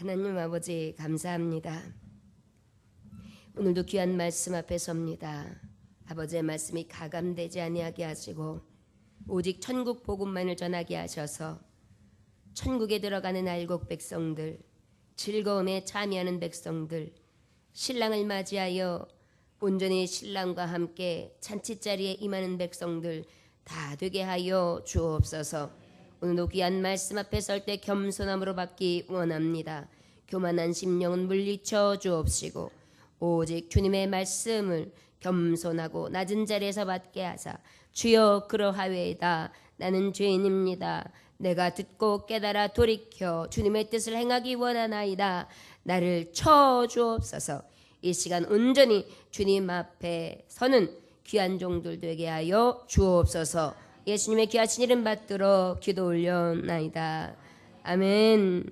하나님 아버지 감사합니다. 오늘도 귀한 말씀 앞에 섭니다. 아버지의 말씀이 가감되지 아니하게 하시고 오직 천국 복음만을 전하게 하셔서 천국에 들어가는 알곡 백성들, 즐거움에 참여하는 백성들, 신랑을 맞이하여 온전히 신랑과 함께 잔치자리에 임하는 백성들 다 되게 하여 주옵소서. 오늘도 귀한 말씀 앞에 설 때 겸손함으로 받기 원합니다. 교만한 심령은 물리쳐 주옵시고 오직 주님의 말씀을 겸손하고 낮은 자리에서 받게 하사 주여 그러하외이다. 나는 죄인입니다. 내가 듣고 깨달아 돌이켜 주님의 뜻을 행하기 원하나이다. 나를 쳐 주옵소서. 이 시간 온전히 주님 앞에 서는 귀한 종들 되게 하여 주옵소서. 예수님의 귀하신 이름 받들어 기도 올려나이다. 아멘.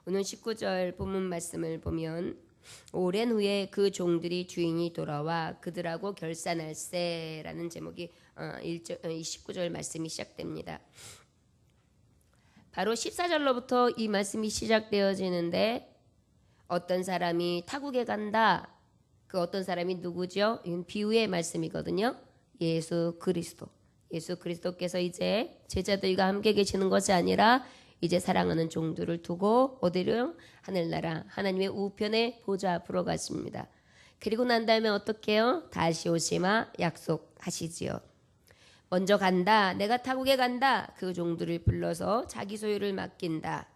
오늘 19절 본문 말씀을 보면 오랜 후에 그 종들이 주인이 돌아와 그들하고 결산할세라는 제목이 19절 말씀이 시작됩니다. 바로 14절로부터 이 말씀이 시작되어지는데 어떤 사람이 타국에 간다. 그 어떤 사람이 누구죠? 이건 비유의 말씀이거든요. 예수 그리스도. 예수 그리스도께서 이제 제자들과 함께 계시는 것이 아니라 이제 사랑하는 종들을 두고 어디로? 하늘나라 하나님의 우편에 보좌 앞으로 가십니다. 그리고 난 다음에 어떻게 해요? 다시 오시마 약속하시지요. 먼저 간다. 내가 타국에 간다. 그 종들을 불러서 자기 소유를 맡긴다.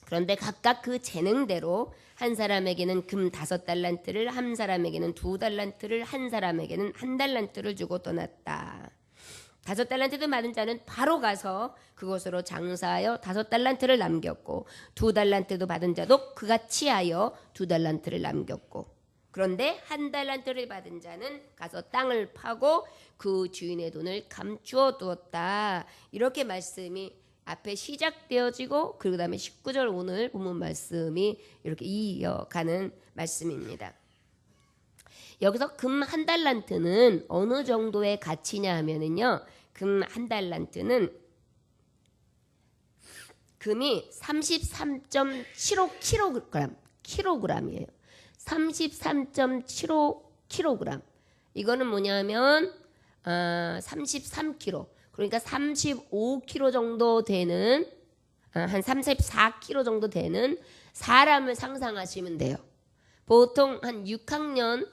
그런데 각각 그 재능대로 한 사람에게는 금 5달란트를, 한 사람에게는 2달란트를, 한 사람에게는 1달란트를 주고 떠났다. 5달란트를 받은 자는 바로 가서 그곳으로 장사하여 5달란트를 남겼고 2달란트도 받은 자도 그같이 하여 2달란트를 남겼고 그런데 1달란트를 받은 자는 가서 땅을 파고 그 주인의 돈을 감추어 두었다. 이렇게 말씀이 앞에 시작되어지고 그 다음에 19절 오늘 본문 말씀이 이렇게 이어가는 말씀입니다. 여기서 금 1달란트는 어느 정도의 가치냐 하면은요, 금 1달란트는 금이 33.75kg이에요. 33.75kg. 이거는 뭐냐면 33kg. 그러니까 35kg 정도 되는 한 34kg 정도 되는 사람을 상상하시면 돼요. 보통 한 6학년,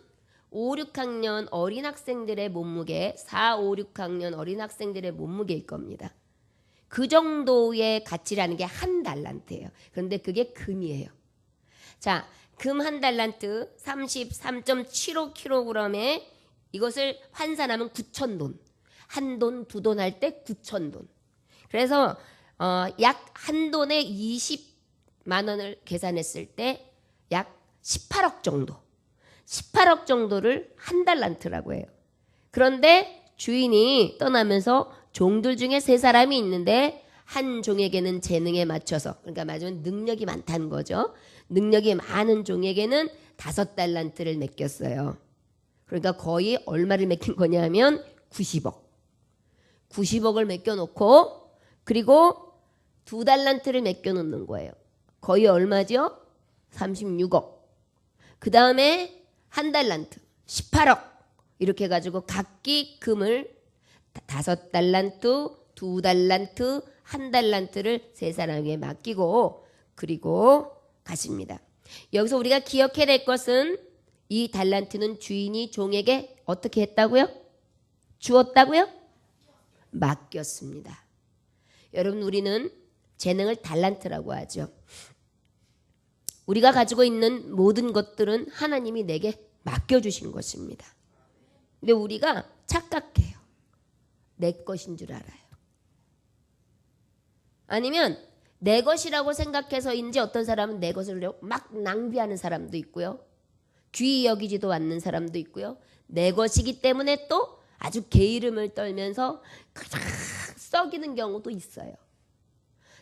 5, 6학년 어린 학생들의 몸무게, 4, 5, 6학년 어린 학생들의 몸무게일 겁니다. 그 정도의 가치라는 게 1달란트예요. 그런데 그게 금이에요. 자, 금 1달란트 33.75kg에 이것을 환산하면 9,000돈. 한 돈, 2돈 할 때 9,000돈. 그래서 약 한 돈에 20만 원을 계산했을 때 약 18억 정도. 18억 정도를 1달란트라고 해요. 그런데 주인이 떠나면서 종들 중에 3사람이 있는데 한 종에게는 재능에 맞춰서, 그러니까 말하자면 능력이 많다는 거죠. 능력이 많은 종에게는 5달란트를 맡겼어요. 그러니까 거의 얼마를 맡긴 거냐면 90억. 90억을 맡겨놓고 그리고 2달란트를 맡겨놓는 거예요. 거의 얼마죠? 36억. 그 다음에 1달란트 18억 이렇게 해가지고 각기 금을 5달란트, 2달란트, 1달란트를 3사람에게 맡기고 그리고 가십니다. 여기서 우리가 기억해야 될 것은 이 달란트는 주인이 종에게 어떻게 했다고요? 주었다고요? 맡겼습니다. 여러분, 우리는 재능을 달란트라고 하죠. 우리가 가지고 있는 모든 것들은 하나님이 내게 맡겨주신 것입니다. 근데 우리가 착각해요. 내 것인 줄 알아요. 아니면 내 것이라고 생각해서인지 어떤 사람은 내 것을 막 낭비하는 사람도 있고요. 귀히 여기지도 않는 사람도 있고요. 내 것이기 때문에 또 아주 게으름을 떨면서 그냥 썩이는 경우도 있어요.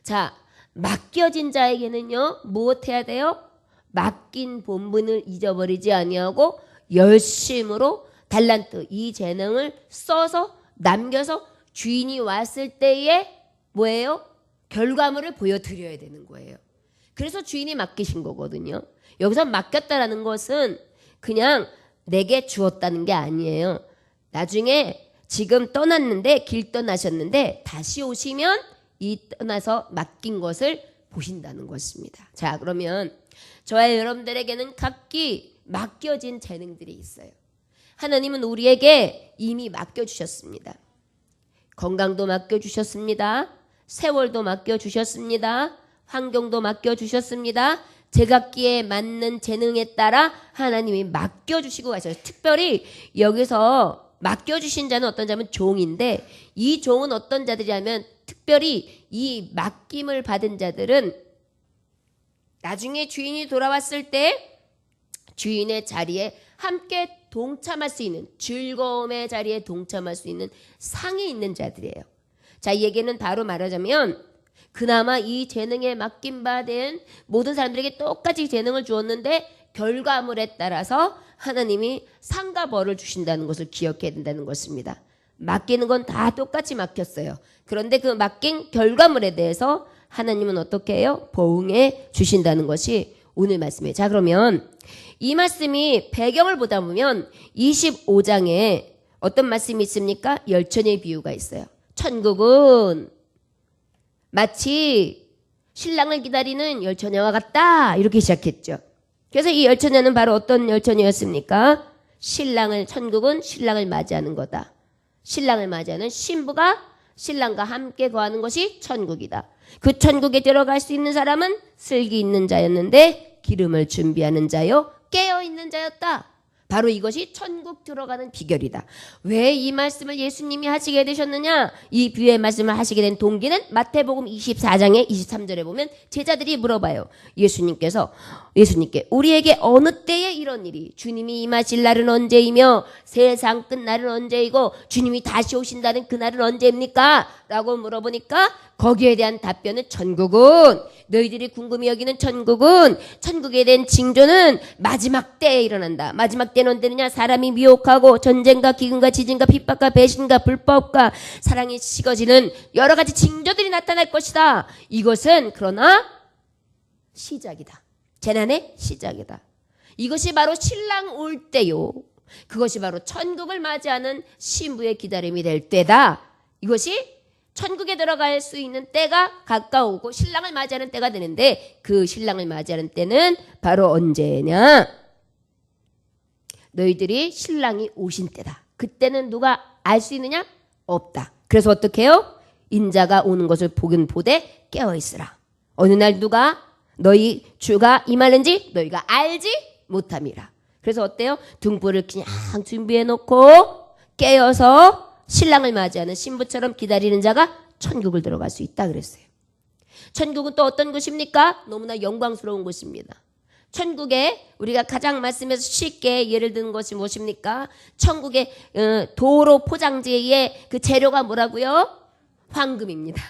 자, 맡겨진 자에게는요, 무엇해야 돼요? 맡긴 본분을 잊어버리지 아니하고 열심으로 달란트, 이 재능을 써서 남겨서 주인이 왔을 때에 뭐예요? 결과물을 보여드려야 되는 거예요. 그래서 주인이 맡기신 거거든요. 여기서 맡겼다라는 것은 그냥 내게 주었다는 게 아니에요. 나중에 지금 떠났는데 길 떠나셨는데 다시 오시면 이 떠나서 맡긴 것을 보신다는 것입니다. 자, 그러면 저와 여러분들에게는 각기 맡겨진 재능들이 있어요. 하나님은 우리에게 이미 맡겨주셨습니다. 건강도 맡겨주셨습니다. 세월도 맡겨주셨습니다. 환경도 맡겨주셨습니다. 제각기에 맞는 재능에 따라 하나님이 맡겨주시고 가셔요. 특별히 여기서 맡겨주신 자는 어떤 자면 종인데, 이 종은 어떤 자들이냐면 특별히 이 맡김을 받은 자들은 나중에 주인이 돌아왔을 때 주인의 자리에 함께 동참할 수 있는, 즐거움의 자리에 동참할 수 있는 상이 있는 자들이에요. 자, 이 얘기는 바로 말하자면 그나마 이 재능에 맡김받은 모든 사람들에게 똑같이 재능을 주었는데 결과물에 따라서 하나님이 상과 벌을 주신다는 것을 기억해야 된다는 것입니다. 맡기는 건 다 똑같이 맡겼어요. 그런데 그 맡긴 결과물에 대해서 하나님은 어떻게 해요? 보응해 주신다는 것이 오늘 말씀이에요. 자, 그러면 이 말씀이 배경을 보다 보면 25장에 어떤 말씀이 있습니까? 열처녀의 비유가 있어요. 천국은 마치 신랑을 기다리는 열처녀와 같다, 이렇게 시작했죠. 그래서 이 열처녀는 바로 어떤 열처녀였습니까? 천국은 신랑을 맞이하는 거다. 신랑을 맞이하는 신부가 신랑과 함께 거하는 것이 천국이다. 그 천국에 들어갈 수 있는 사람은 슬기 있는 자였는데 기름을 준비하는 자요 깨어있는 자였다. 바로 이것이 천국 들어가는 비결이다. 왜 이 말씀을 예수님이 하시게 되셨느냐? 이 비유의 말씀을 하시게 된 동기는 마태복음 24장의 23절에 보면 제자들이 물어봐요. 예수님께 우리에게 어느 때에 이런 일이, 주님이 임하실 날은 언제이며 세상 끝날은 언제이고 주님이 다시 오신다는 그날은 언제입니까? 라고 물어보니까 거기에 대한 답변은 천국은, 너희들이 궁금히 여기는 천국은, 천국에 대한 징조는 마지막 때에 일어난다. 마지막 때는 언제느냐? 사람이 미혹하고 전쟁과 기근과 지진과 핍박과 배신과 불법과 사랑이 식어지는 여러 가지 징조들이 나타날 것이다. 이것은 그러나 시작이다. 재난의 시작이다. 이것이 바로 신랑 올 때요. 그것이 바로 천국을 맞이하는 신부의 기다림이 될 때다. 이것이 천국에 들어갈 수 있는 때가 가까우고 신랑을 맞이하는 때가 되는데, 그 신랑을 맞이하는 때는 바로 언제냐? 너희들이 신랑이 오신 때다. 그때는 누가 알 수 있느냐? 없다. 그래서 어떻게 해요? 인자가 오는 것을 보긴 보되 깨어있으라. 어느 날 누가 너희 주가 임하는지 너희가 알지 못함이라. 그래서 어때요? 등불을 그냥 준비해 놓고 깨어서 신랑을 맞이하는 신부처럼 기다리는 자가 천국을 들어갈 수 있다 그랬어요. 천국은 또 어떤 곳입니까? 너무나 영광스러운 곳입니다. 천국에 우리가 가장 말씀에서 쉽게 예를 드는 것이 무엇입니까? 천국의 도로 포장지의 그 재료가 뭐라고요? 황금입니다.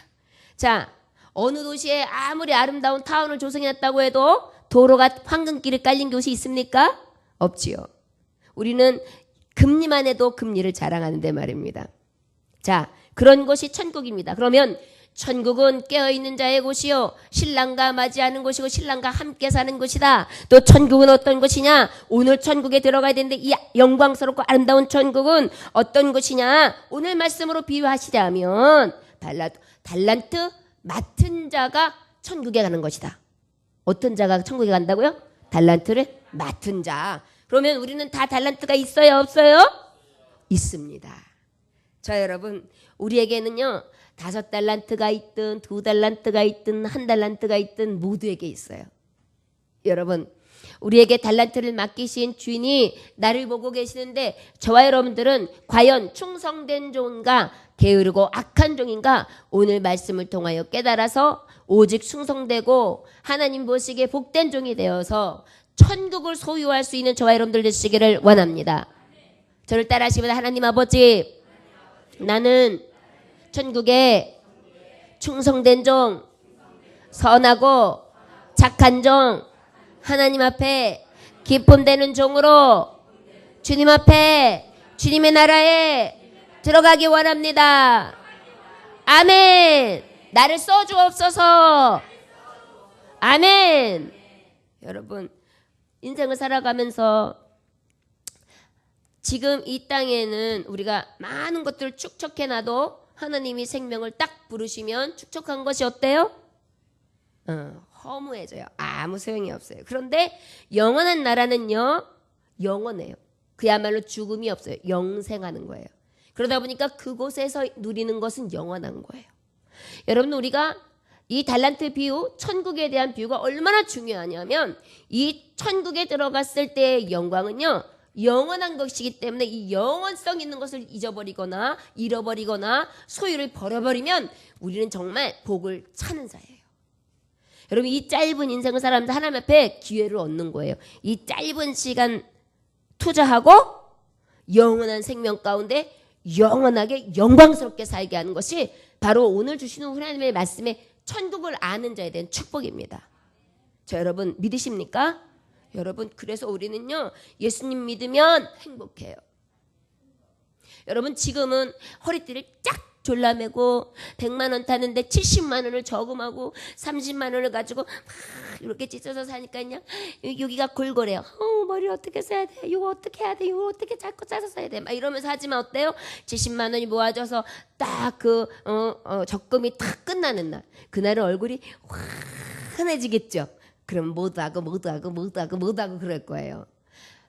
자, 어느 도시에 아무리 아름다운 타운을 조성했다고 해도 도로가 황금길에 깔린 곳이 있습니까? 없지요. 우리는 금리만 해도 금리를 자랑하는데 말입니다. 자, 그런 곳이 천국입니다. 그러면 천국은 깨어있는 자의 곳이요 신랑과 맞이하는 곳이고 신랑과 함께 사는 곳이다. 또 천국은 어떤 곳이냐? 오늘 천국에 들어가야 되는데 이 영광스럽고 아름다운 천국은 어떤 곳이냐? 오늘 말씀으로 비유하시자면 달란트 맡은 자가 천국에 가는 것이다. 어떤 자가 천국에 간다고요? 달란트를 맡은 자. 그러면 우리는 다 달란트가 있어요, 없어요? 있습니다. 자, 여러분, 우리에게는요 5달란트가 있든 2달란트가 있든 1달란트가 있든 모두에게 있어요. 여러분, 우리에게 달란트를 맡기신 주인이 나를 보고 계시는데 저와 여러분들은 과연 충성된 종인가 게으르고 악한 종인가? 오늘 말씀을 통하여 깨달아서 오직 충성되고 하나님 보시기에 복된 종이 되어서 천국을 소유할 수 있는 저와 여러분들 되시기를 원합니다. 저를 따라하시면, 하나님 아버지, 나는 천국에 충성된 종, 선하고 착한 종, 하나님 앞에 기쁨되는 종으로 주님 앞에 주님의 나라에 들어가기 원합니다. 아멘. 나를 써주옵소서. 아멘. 여러분, 인생을 살아가면서 지금 이 땅에는 우리가 많은 것들을 축적해놔도 하나님이 생명을 딱 부르시면 축적한 것이 어때요? 허무해져요. 아무 소용이 없어요. 그런데 영원한 나라는요, 영원해요. 그야말로 죽음이 없어요. 영생하는 거예요. 그러다 보니까 그곳에서 누리는 것은 영원한 거예요. 여러분, 우리가 이 달란트 비유, 천국에 대한 비유가 얼마나 중요하냐면 이 천국에 들어갔을 때의 영광은요, 영원한 것이기 때문에 이 영원성 있는 것을 잊어버리거나 잃어버리거나 소유를 버려버리면 우리는 정말 복을 찾는 자예요. 여러분, 이 짧은 인생을 살아가면서 하나님 앞에 기회를 얻는 거예요. 이 짧은 시간 투자하고 영원한 생명 가운데 영원하게 영광스럽게 살게 하는 것이 바로 오늘 주시는 하나님의 말씀에 천국을 아는 자에 대한 축복입니다. 자, 여러분 믿으십니까? 여러분, 그래서 우리는요, 예수님 믿으면 행복해요. 여러분, 지금은 허리띠를 쫙 졸라매고 100만 원 타는데 70만 원을 저금하고 30만 원을 가지고 막 이렇게 찢어서 사니까 그냥 여기가 골골해요. 머리를 어떻게 써야 돼? 이거 어떻게 해야 돼? 이거 어떻게 자꾸 짜서 써야 돼? 막 이러면서 하지만 어때요? 70만 원이 모아져서 딱 그 적금이 딱 끝나는 날, 그날은 얼굴이 환해지겠죠. 그럼 모두 하고 그럴 거예요.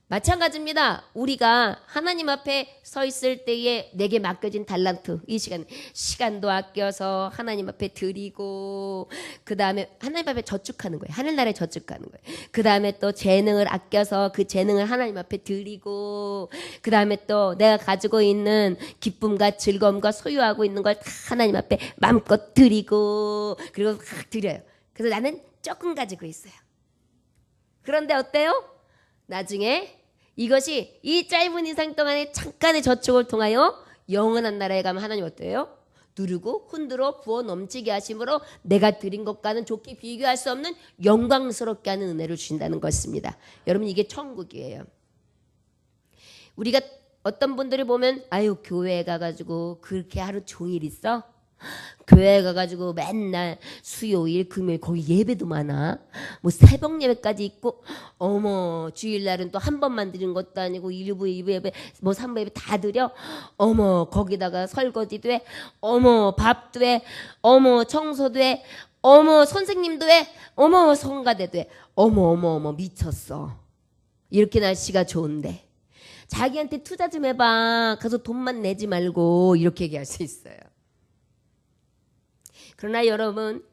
마찬가지입니다. 우리가 하나님 앞에 서 있을 때에 내게 맡겨진 달란트, 이 시간도 아껴서 하나님 앞에 드리고, 그 다음에 하나님 앞에 저축하는 거예요. 하늘나라에 저축하는 거예요. 그 다음에 또 재능을 아껴서 그 재능을 하나님 앞에 드리고, 그 다음에 또 내가 가지고 있는 기쁨과 즐거움과 소유하고 있는 걸 다 하나님 앞에 마음껏 드리고, 그리고 막 드려요. 그래서 나는 조금 가지고 있어요. 그런데 어때요? 나중에 이것이 이 짧은 인생 동안의 잠깐의 저축을 통하여 영원한 나라에 가면 하나님 어때요? 누르고 흔들어 부어 넘치게 하심으로 내가 드린 것과는 좋게 비교할 수 없는 영광스럽게 하는 은혜를 주신다는 것입니다. 여러분, 이게 천국이에요. 우리가 어떤 분들이 보면 아유, 교회에 가가지고 그렇게 하루 종일 있어? 교회 가가지고 맨날 수요일 금요일 거기 예배도 많아, 뭐 새벽 예배까지 있고, 어머 주일날은 또 한 번만 드리는 것도 아니고 1부 2부 예배 뭐 3부 예배 다 드려. 어머 거기다가 설거지도 해, 어머 밥도 해, 어머 청소도 해, 어머 선생님도 해, 어머 성가대도 해. 어머 미쳤어. 이렇게 날씨가 좋은데 자기한테 투자 좀 해봐. 가서 돈만 내지 말고, 이렇게 얘기할 수 있어요. 그러나 여러분,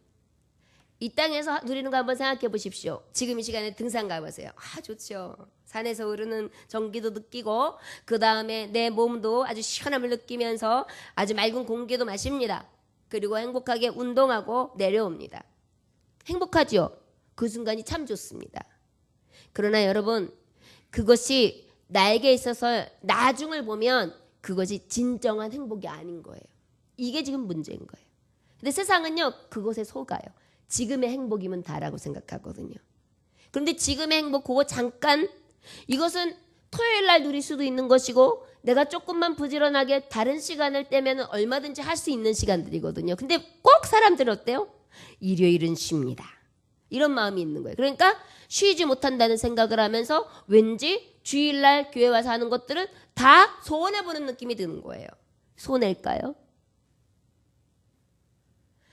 이 땅에서 누리는 거 한번 생각해 보십시오. 지금 이 시간에 등산 가보세요. 좋죠. 산에서 흐르는 전기도 느끼고, 그 다음에 내 몸도 아주 시원함을 느끼면서 아주 맑은 공기도 마십니다. 그리고 행복하게 운동하고 내려옵니다. 행복하죠? 그 순간이 참 좋습니다. 그러나 여러분, 그것이 나에게 있어서 나중을 보면 그것이 진정한 행복이 아닌 거예요. 이게 지금 문제인 거예요. 근데 세상은요, 그것에 속아요. 지금의 행복이면 다라고 생각하거든요. 그런데 지금의 행복, 그거 잠깐, 이것은 토요일 날 누릴 수도 있는 것이고, 내가 조금만 부지런하게 다른 시간을 떼면 얼마든지 할 수 있는 시간들이거든요. 근데 꼭 사람들은 어때요? 일요일은 쉽니다. 이런 마음이 있는 거예요. 그러니까 쉬지 못한다는 생각을 하면서 왠지 주일날 교회 와서 하는 것들은 다 손해보는 느낌이 드는 거예요. 손해일까요?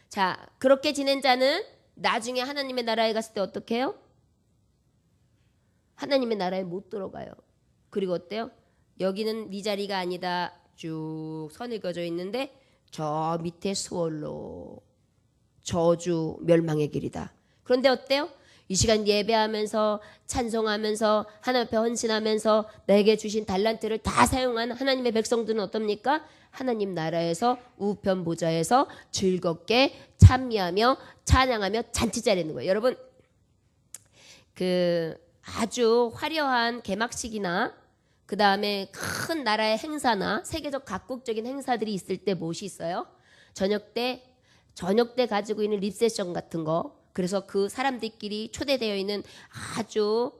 자, 그렇게 지낸 자는 나중에 하나님의 나라에 갔을 때 어떻게 해요? 하나님의 나라에 못 들어가요. 그리고 어때요? 여기는 네 자리가 아니다. 쭉 선이 그어져 있는데 저 밑에 수월로 저주 멸망의 길이다. 그런데 어때요? 이 시간 예배하면서 찬송하면서 하나님 앞에 헌신하면서 내게 주신 달란트를 다 사용한 하나님의 백성들은 어떻습니까? 하나님 나라에서 우편 보좌에서 즐겁게 찬미하며 찬양하며 잔치 차리는 거예요. 여러분, 그 아주 화려한 개막식이나 그 다음에 큰 나라의 행사나 세계적 각국적인 행사들이 있을 때 무엇이 있어요? 저녁 때 가지고 있는 립세션 같은 거. 그래서 그 사람들끼리 초대되어 있는 아주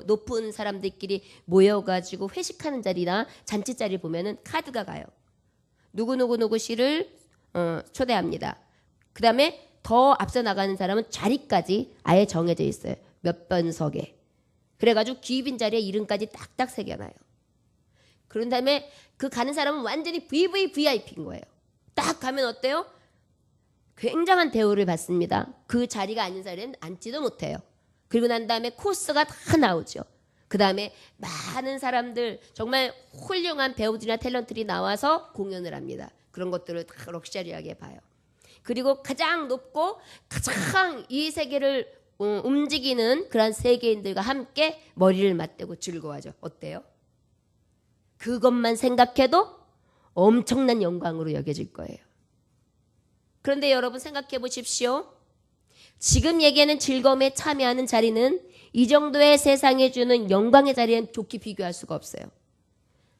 높은 사람들끼리 모여가지고 회식하는 자리나 잔치 자리 보면은 카드가 가요. 누구 씨를 초대합니다. 그 다음에 더 앞서 나가는 사람은 자리까지 아예 정해져 있어요. 몇 번석에. 그래가지고 귀빈 자리에 이름까지 딱딱 새겨놔요. 그런 다음에 그 가는 사람은 완전히 VVVIP인 거예요. 딱 가면 어때요? 굉장한 대우를 받습니다. 그 자리가 아닌 자리는 앉지도 못해요. 그리고 난 다음에 코스가 다 나오죠. 그 다음에 많은 사람들, 정말 훌륭한 배우들이나 탤런트들이 나와서 공연을 합니다. 그런 것들을 다 럭셔리하게 봐요. 그리고 가장 높고 가장 이 세계를 움직이는 그런 세계인들과 함께 머리를 맞대고 즐거워하죠. 어때요? 그것만 생각해도 엄청난 영광으로 여겨질 거예요. 그런데 여러분 생각해 보십시오. 지금 얘기하는 즐거움에 참여하는 자리는 이 정도의 세상에 주는 영광의 자리는 좋게 비교할 수가 없어요.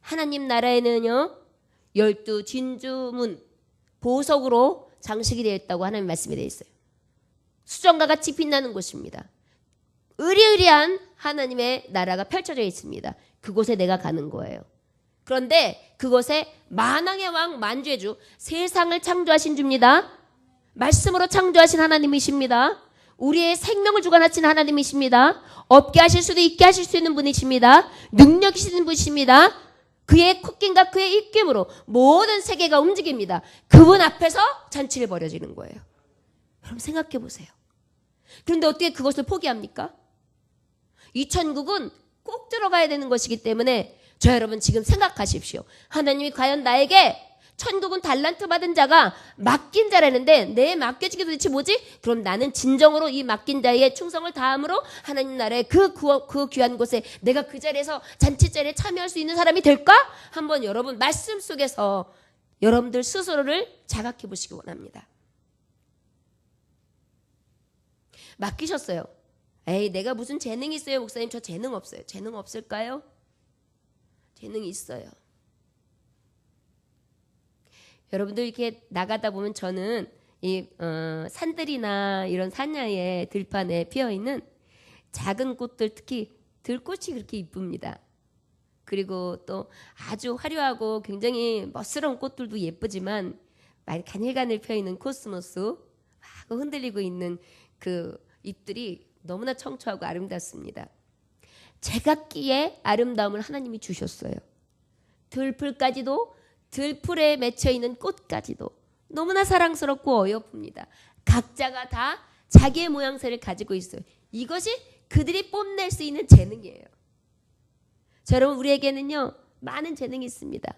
하나님 나라에는요, 12 진주문 보석으로 장식이 되어 있다고 하나님 말씀이 되어 있어요. 수정과 같이 빛나는 곳입니다. 의리의리한 하나님의 나라가 펼쳐져 있습니다. 그곳에 내가 가는 거예요. 그런데 그곳에 만왕의 왕 만주의 주, 세상을 창조하신 주입니다. 말씀으로 창조하신 하나님이십니다. 우리의 생명을 주관하신 하나님이십니다. 없게 하실 수도 있게 하실 수 있는 분이십니다. 능력 있는 분이십니다. 그의 콧김과 그의 입김으로 모든 세계가 움직입니다. 그분 앞에서 잔치를 벌여지는 거예요. 여러분 생각해 보세요. 그런데 어떻게 그것을 포기합니까? 이 천국은 꼭 들어가야 되는 것이기 때문에 저 여러분 지금 생각하십시오. 하나님이 과연 나에게 천국은 달란트 받은 자가 맡긴 자라는데 내 맡겨지게 도대체 뭐지? 그럼 나는 진정으로 이 맡긴 자의 충성을 다함으로 하나님 나라의 그 귀한 곳에 내가 그 자리에서 잔치 자리에 참여할 수 있는 사람이 될까? 한번 여러분 말씀 속에서 여러분들 스스로를 자각해 보시기 원합니다. 맡기셨어요. 에이 내가 무슨 재능이 있어요 목사님. 저 재능 없어요. 재능 없을까요? 재능이 있어요. 여러분들 이렇게 나가다 보면 저는 이 산들이나 이런 산야의 들판에 피어있는 작은 꽃들, 특히 들꽃이 그렇게 이쁩니다. 그리고 또 아주 화려하고 굉장히 멋스러운 꽃들도 예쁘지만 많이 가늘가늘 펴있는 코스모스 막 흔들리고 있는 그 잎들이 너무나 청초하고 아름답습니다. 제각기의 아름다움을 하나님이 주셨어요. 들풀까지도, 들풀에 맺혀있는 꽃까지도 너무나 사랑스럽고 어여쁩니다. 각자가 다 자기의 모양새를 가지고 있어요. 이것이 그들이 뽐낼 수 있는 재능이에요. 자, 여러분 우리에게는요 많은 재능이 있습니다.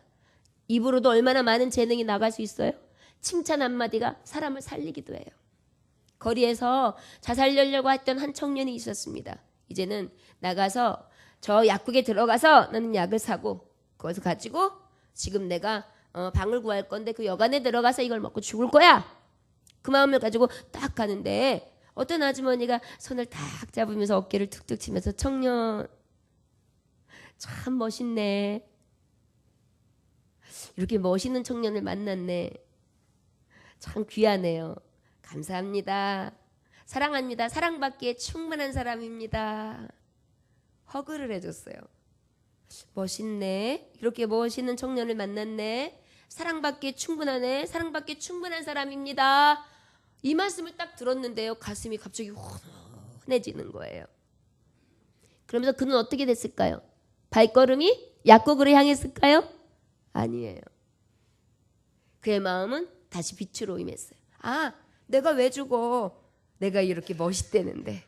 입으로도 얼마나 많은 재능이 나갈 수 있어요? 칭찬 한마디가 사람을 살리기도 해요. 거리에서 자살하려고 했던 한 청년이 있었습니다. 이제는 나가서 저 약국에 들어가서 나는 약을 사고 그것을 가지고 지금 내가 방을 구할 건데 그 여관에 들어가서 이걸 먹고 죽을 거야. 그 마음을 가지고 딱 가는데 어떤 아주머니가 손을 딱 잡으면서 어깨를 툭툭 치면서 청년 참 멋있네. 이렇게 멋있는 청년을 만났네. 참 귀하네요. 감사합니다. 사랑합니다. 사랑받기에 충분한 사람입니다. 허그를 해줬어요. 멋있네. 이렇게 멋있는 청년을 만났네. 사랑받기에 충분하네. 사랑받기에 충분한 사람입니다. 이 말씀을 딱 들었는데요. 가슴이 갑자기 훈훈해지는 거예요. 그러면서 그는 어떻게 됐을까요? 발걸음이 약국으로 향했을까요? 아니에요. 그의 마음은 다시 빛으로 임했어요. 아, 내가 왜 죽어? 내가 이렇게 멋있대는데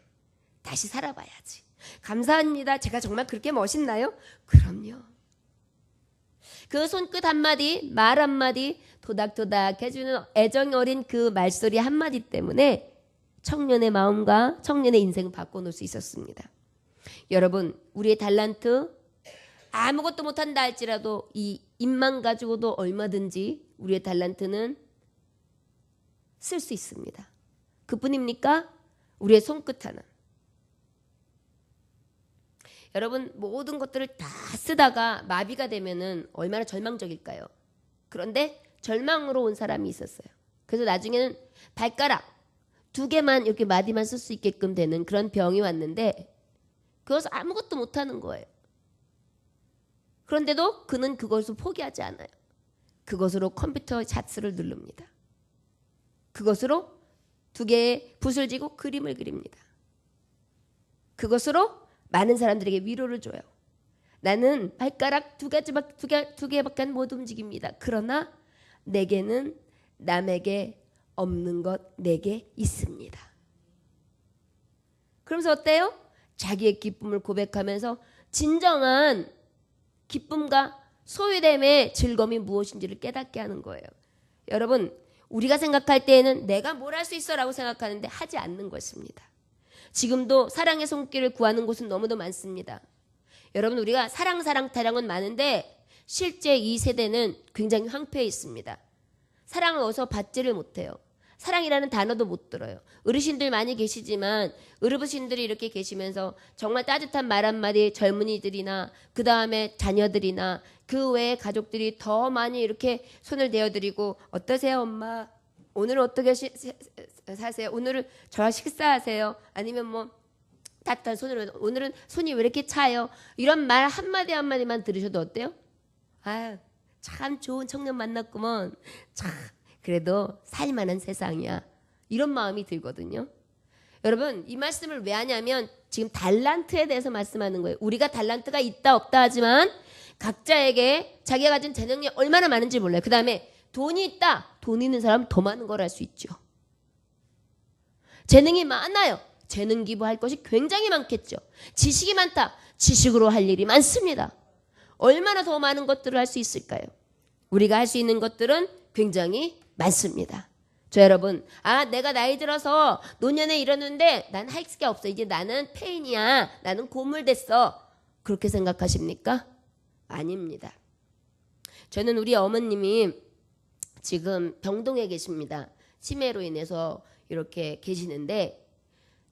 다시 살아봐야지. 감사합니다. 제가 정말 그렇게 멋있나요? 그럼요. 그 손끝 한마디, 말 한마디, 토닥토닥 해주는 애정 어린 그 말소리 한마디 때문에 청년의 마음과 청년의 인생을 바꿔놓을 수 있었습니다. 여러분, 우리의 달란트 아무것도 못한다 할지라도 이 입만 가지고도 얼마든지 우리의 달란트는 쓸 수 있습니다. 그뿐입니까? 우리의 손끝 하나. 여러분 모든 것들을 다 쓰다가 마비가 되면은 얼마나 절망적일까요? 그런데 절망으로 온 사람이 있었어요. 그래서 나중에는 발가락 2개만 이렇게 마디만 쓸 수 있게끔 되는 그런 병이 왔는데 그것을 아무것도 못하는 거예요. 그런데도 그는 그것을 포기하지 않아요. 그것으로 컴퓨터 샷스를 누릅니다. 그것으로 두 개의 붓을 쥐고 그림을 그립니다. 그것으로 많은 사람들에게 위로를 줘요. 나는 발가락 두 개밖에 못 움직입니다. 그러나 내게는 남에게 없는 것 내게 있습니다. 그러면서 어때요? 자기의 기쁨을 고백하면서 진정한 기쁨과 소유됨의 즐거움이 무엇인지를 깨닫게 하는 거예요. 여러분, 우리가 생각할 때에는 내가 뭘 할 수 있어 라고 생각하는데 하지 않는 것입니다. 지금도 사랑의 손길을 구하는 곳은 너무도 많습니다. 여러분, 우리가 사랑 타령은 많은데 실제 이 세대는 굉장히 황폐해 있습니다. 사랑을 어서 받지를 못해요. 사랑이라는 단어도 못 들어요. 어르신들 많이 계시지만 어르신들이 이렇게 계시면서 정말 따뜻한 말 한마디 젊은이들이나 그 다음에 자녀들이나 그 외의 가족들이 더 많이 이렇게 손을 대어드리고 어떠세요 엄마? 오늘은 어떻게 사세요? 오늘은 저와 식사하세요? 아니면 뭐 따뜻한 손으로 오늘은 손이 왜 이렇게 차요? 이런 말 한마디 한마디만 들으셔도 어때요? 아, 참 좋은 청년 만났구먼. 참 그래도 살만한 세상이야. 이런 마음이 들거든요. 여러분, 이 말씀을 왜 하냐면 지금 달란트에 대해서 말씀하는 거예요. 우리가 달란트가 있다 없다 하지만 각자에게 자기가 가진 재능이 얼마나 많은지 몰라요. 그 다음에 돈이 있다. 돈 있는 사람은 더 많은 걸 할 수 있죠. 재능이 많아요. 재능 기부할 것이 굉장히 많겠죠. 지식이 많다. 지식으로 할 일이 많습니다. 얼마나 더 많은 것들을 할 수 있을까요? 우리가 할 수 있는 것들은 굉장히 많습니다. 저 여러분, 내가 나이 들어서 노년에 이러는데 난 할 게 없어. 이제 나는 폐인이야. 나는 고물 됐어. 그렇게 생각하십니까? 아닙니다. 저는 우리 어머님이 지금 병동에 계십니다. 치매로 인해서 이렇게 계시는데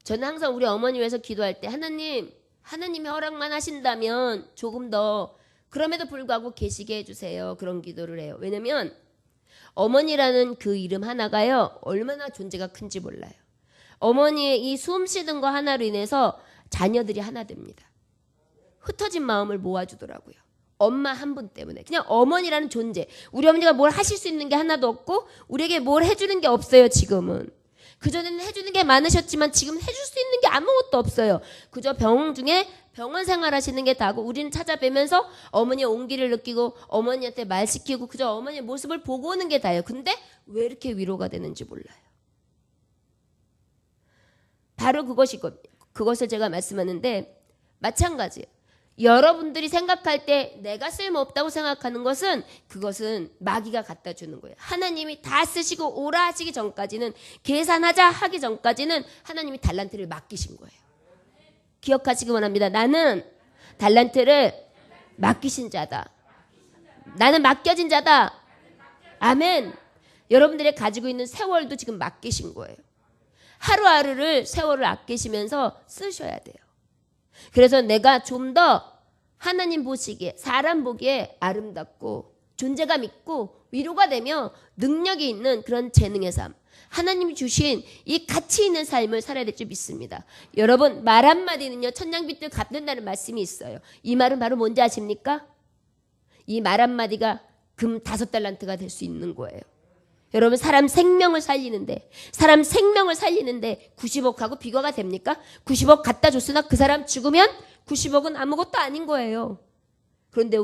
저는 항상 우리 어머니 위해서 기도할 때 하나님이 허락만 하신다면 조금 더 그럼에도 불구하고 계시게 해주세요. 그런 기도를 해요. 왜냐면 어머니라는 그 이름 하나가요. 얼마나 존재가 큰지 몰라요. 어머니의 이 숨 쉬는 거 하나로 인해서 자녀들이 하나 됩니다. 흩어진 마음을 모아주더라고요. 엄마 한 분 때문에. 그냥 어머니라는 존재. 우리 어머니가 뭘 하실 수 있는 게 하나도 없고 우리에게 뭘 해주는 게 없어요. 지금은. 그전에는 해주는 게 많으셨지만 지금 해줄 수 있는 게 아무것도 없어요. 그저 병원 중에 병원 생활하시는 게 다고 우리는 찾아뵈면서 어머니의 온기를 느끼고 어머니한테 말 시키고 그저 어머니의 모습을 보고 오는 게 다예요. 근데 왜 이렇게 위로가 되는지 몰라요. 바로 그것을 제가 말씀하는데 마찬가지예요. 여러분들이 생각할 때 내가 쓸모없다고 생각하는 것은 그것은 마귀가 갖다 주는 거예요. 하나님이 다 쓰시고 오라 하시기 전까지는 계산하자 하기 전까지는 하나님이 달란트를 맡기신 거예요. 기억하시기 원합니다. 나는 달란트를 맡기신 자다. 나는 맡겨진 자다. 아멘. 여러분들이 가지고 있는 세월도 지금 맡기신 거예요. 하루하루를 세월을 아끼시면서 쓰셔야 돼요. 그래서 내가 좀 더 하나님 보시기에 사람 보기에 아름답고 존재감 있고 위로가 되며 능력이 있는 그런 재능의 삶 하나님이 주신 이 가치 있는 삶을 살아야 될 줄 믿습니다. 여러분 말 한마디는요 천냥빚을 갚는다는 말씀이 있어요. 이 말은 바로 뭔지 아십니까? 이 말 한마디가 금 5달란트가 될 수 있는 거예요. 여러분 사람 생명을 살리는데 90억하고 비교가 됩니까? 90억 갖다 줬으나 그 사람 죽으면 90억은 아무것도 아닌 거예요. 그런데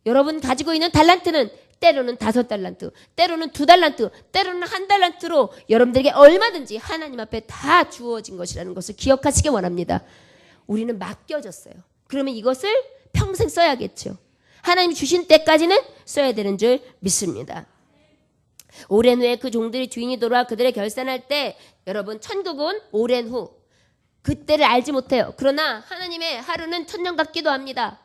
여러분 가지고 있는 달란트는 때로는 5달란트, 때로는 2달란트, 때로는 1달란트로 여러분들에게 얼마든지 하나님 앞에 다 주어진 것이라는 것을 기억하시기 원합니다. 우리는 맡겨졌어요. 그러면 이것을 평생 써야겠죠. 하나님이 주신 때까지는 써야 되는 줄 믿습니다. 오랜 후에 그 종들이 주인이 돌아와 그들의 결산할 때 여러분 천국은 오랜 후 그때를 알지 못해요. 그러나 하나님의 하루는 1000년 같기도 합니다.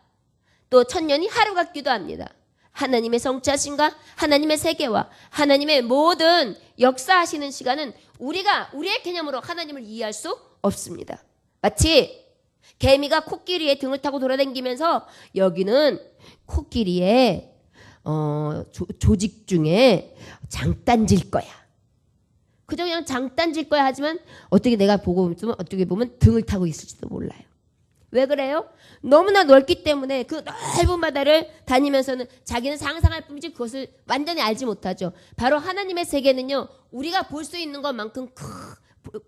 또 1000년이 하루 같기도 합니다. 하나님의 성취하심과 하나님의 세계와 하나님의 모든 역사하시는 시간은 우리의 개념으로 하나님을 이해할 수 없습니다. 마치 개미가 코끼리의 등을 타고 돌아다니면서 여기는 코끼리의 조직 중에 장단질 거야. 그저 그냥 장단질 거야 하지만 어떻게 내가 보고 있으면 어떻게 보면 등을 타고 있을지도 몰라요. 왜 그래요? 너무나 넓기 때문에 그 넓은 바다를 다니면서는 자기는 상상할 뿐이지 그것을 완전히 알지 못하죠. 바로 하나님의 세계는요, 우리가 볼 수 있는 것만큼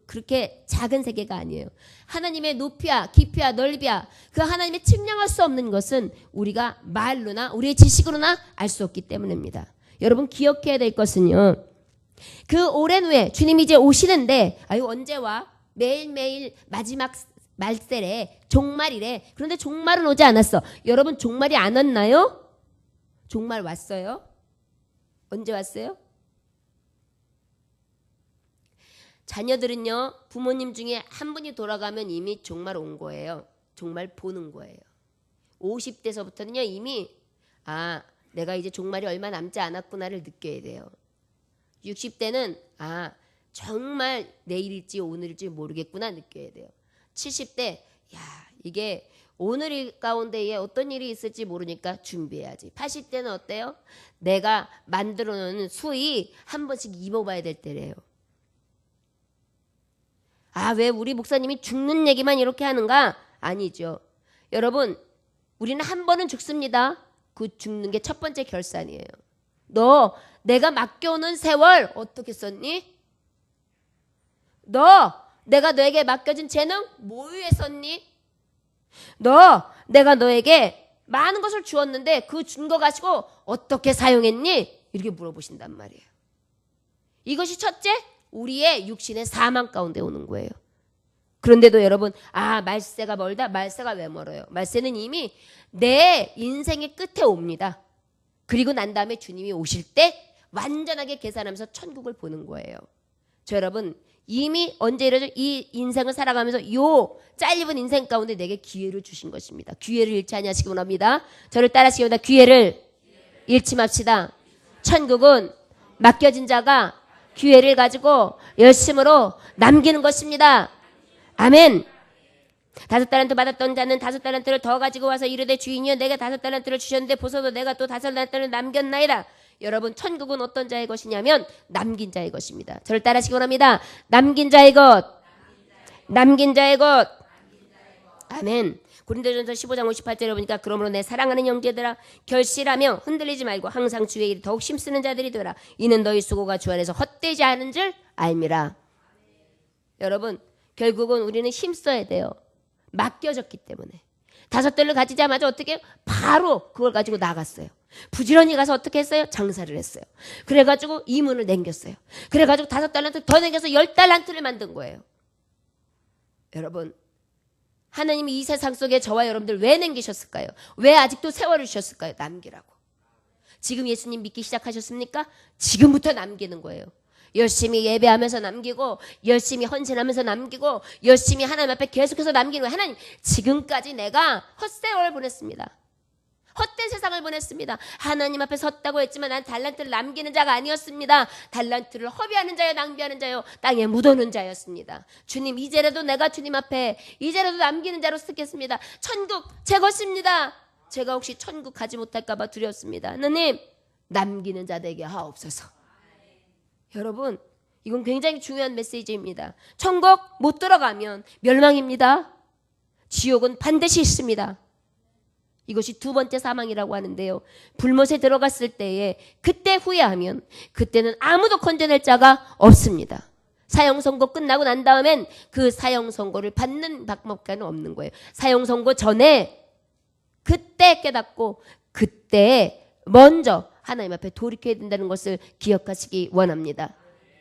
그렇게 작은 세계가 아니에요. 하나님의 높이와 깊이와 넓이와 그 하나님의 측량할 수 없는 것은 우리가 말로나 우리의 지식으로나 알 수 없기 때문입니다. 여러분 기억해야 될 것은요, 그 오랜 후에 주님이 이제 오시는데 아유 언제 와? 매일매일 마지막 말세래, 종말이래. 그런데 종말은 오지 않았어. 여러분 종말이 안 왔나요? 종말 왔어요? 언제 왔어요? 자녀들은요, 부모님 중에 한 분이 돌아가면 이미 종말 온 거예요. 종말 보는 거예요. 50대서부터는요 이미 내가 이제 종말이 얼마 남지 않았구나를 느껴야 돼요. 60대는 정말 내일일지 오늘일지 모르겠구나 느껴야 돼요. 70대 이게 오늘 가운데에 어떤 일이 있을지 모르니까 준비해야지. 80대는 어때요? 내가 만들어 놓은 수의 한 번씩 입어봐야 될 때래요. 왜 우리 목사님이 죽는 얘기만 이렇게 하는가? 아니죠. 여러분 우리는 한 번은 죽습니다. 그 죽는 게 첫 번째 결산이에요. 너 내가 맡겨오는 세월 어떻게 썼니? 너 내가 너에게 맡겨준 재능 뭐 위해 썼니? 너 내가 너에게 많은 것을 주었는데 그 준 거 가지고 어떻게 사용했니? 이렇게 물어보신단 말이에요. 이것이 첫째, 우리의 육신의 사망 가운데 오는 거예요. 그런데도 여러분 말세가 멀다. 말세가 왜 멀어요? 말세는 이미 내 인생의 끝에 옵니다. 그리고 난 다음에 주님이 오실 때 완전하게 계산하면서 천국을 보는 거예요. 저 여러분 이미 언제 이러죠? 이 인생을 살아가면서 요 짧은 인생 가운데 내게 기회를 주신 것입니다. 기회를 잃지 아니하시기 원합니다. 저를 따라하시기 원합니다. 기회를 잃지 맙시다. 천국은 맡겨진 자가 기회를 가지고 열심으로 남기는 것입니다. 아멘. 5달란트 받았던 자는 5달란트를 더 가지고 와서 이르되 주인이여 내가 5달란트를 주셨는데 보소서 내가 또 5달란트를 남겼나이다. 여러분 천국은 어떤 자의 것이냐면 남긴 자의 것입니다. 저를 따라하시기 원합니다. 남긴 자의 것. 남긴 자의 것. 아멘. 고린도전서 15장 58절에 보니까 그러므로 내 사랑하는 형제들아 결실하며 흔들리지 말고 항상 주의 일에 더욱 힘쓰는 자들이 되라. 이는 너희 수고가 주 안에서 헛되지 않은 줄 알미라. 여러분 결국은 우리는 힘써야 돼요. 맡겨졌기 때문에. 5달러 가지자마자 어떻게 바로 그걸 가지고 나갔어요. 부지런히 가서 어떻게 했어요? 장사를 했어요. 그래가지고 이문을 남겼어요. 그래가지고 5달란트 더 남겨서 10달란트를 만든 거예요. 여러분 하나님이 이 세상 속에 저와 여러분들 왜 남기셨을까요? 왜 아직도 세월을 주셨을까요? 남기라고. 지금 예수님 믿기 시작하셨습니까? 지금부터 남기는 거예요. 열심히 예배하면서 남기고 열심히 헌신하면서 남기고 열심히 하나님 앞에 계속해서 남기는 거예요. 하나님 지금까지 내가 헛세월을 보냈습니다. 헛된 세상을 보냈습니다. 하나님 앞에 섰다고 했지만 난 달란트를 남기는 자가 아니었습니다. 달란트를 허비하는 자요 낭비하는 자요 땅에 묻어놓은 자였습니다. 주님 이제라도 내가 주님 앞에 이제라도 남기는 자로 쓰겠습니다. 천국 제 것입니다. 제가 혹시 천국 가지 못할까 봐 두렵습니다. 하나님 남기는 자 되게 하옵소서. 여러분 이건 굉장히 중요한 메시지입니다. 천국 못 들어가면 멸망입니다. 지옥은 반드시 있습니다. 이것이 두 번째 사망이라고 하는데요. 불못에 들어갔을 때에 그때 후회하면 그때는 아무도 건져낼 자가 없습니다. 사형선고 끝나고 난 다음엔 그 사형선고를 받는 방법과는 없는 거예요. 사형선고 전에 그때 깨닫고 그때 먼저 하나님 앞에 돌이켜야 된다는 것을 기억하시기 원합니다.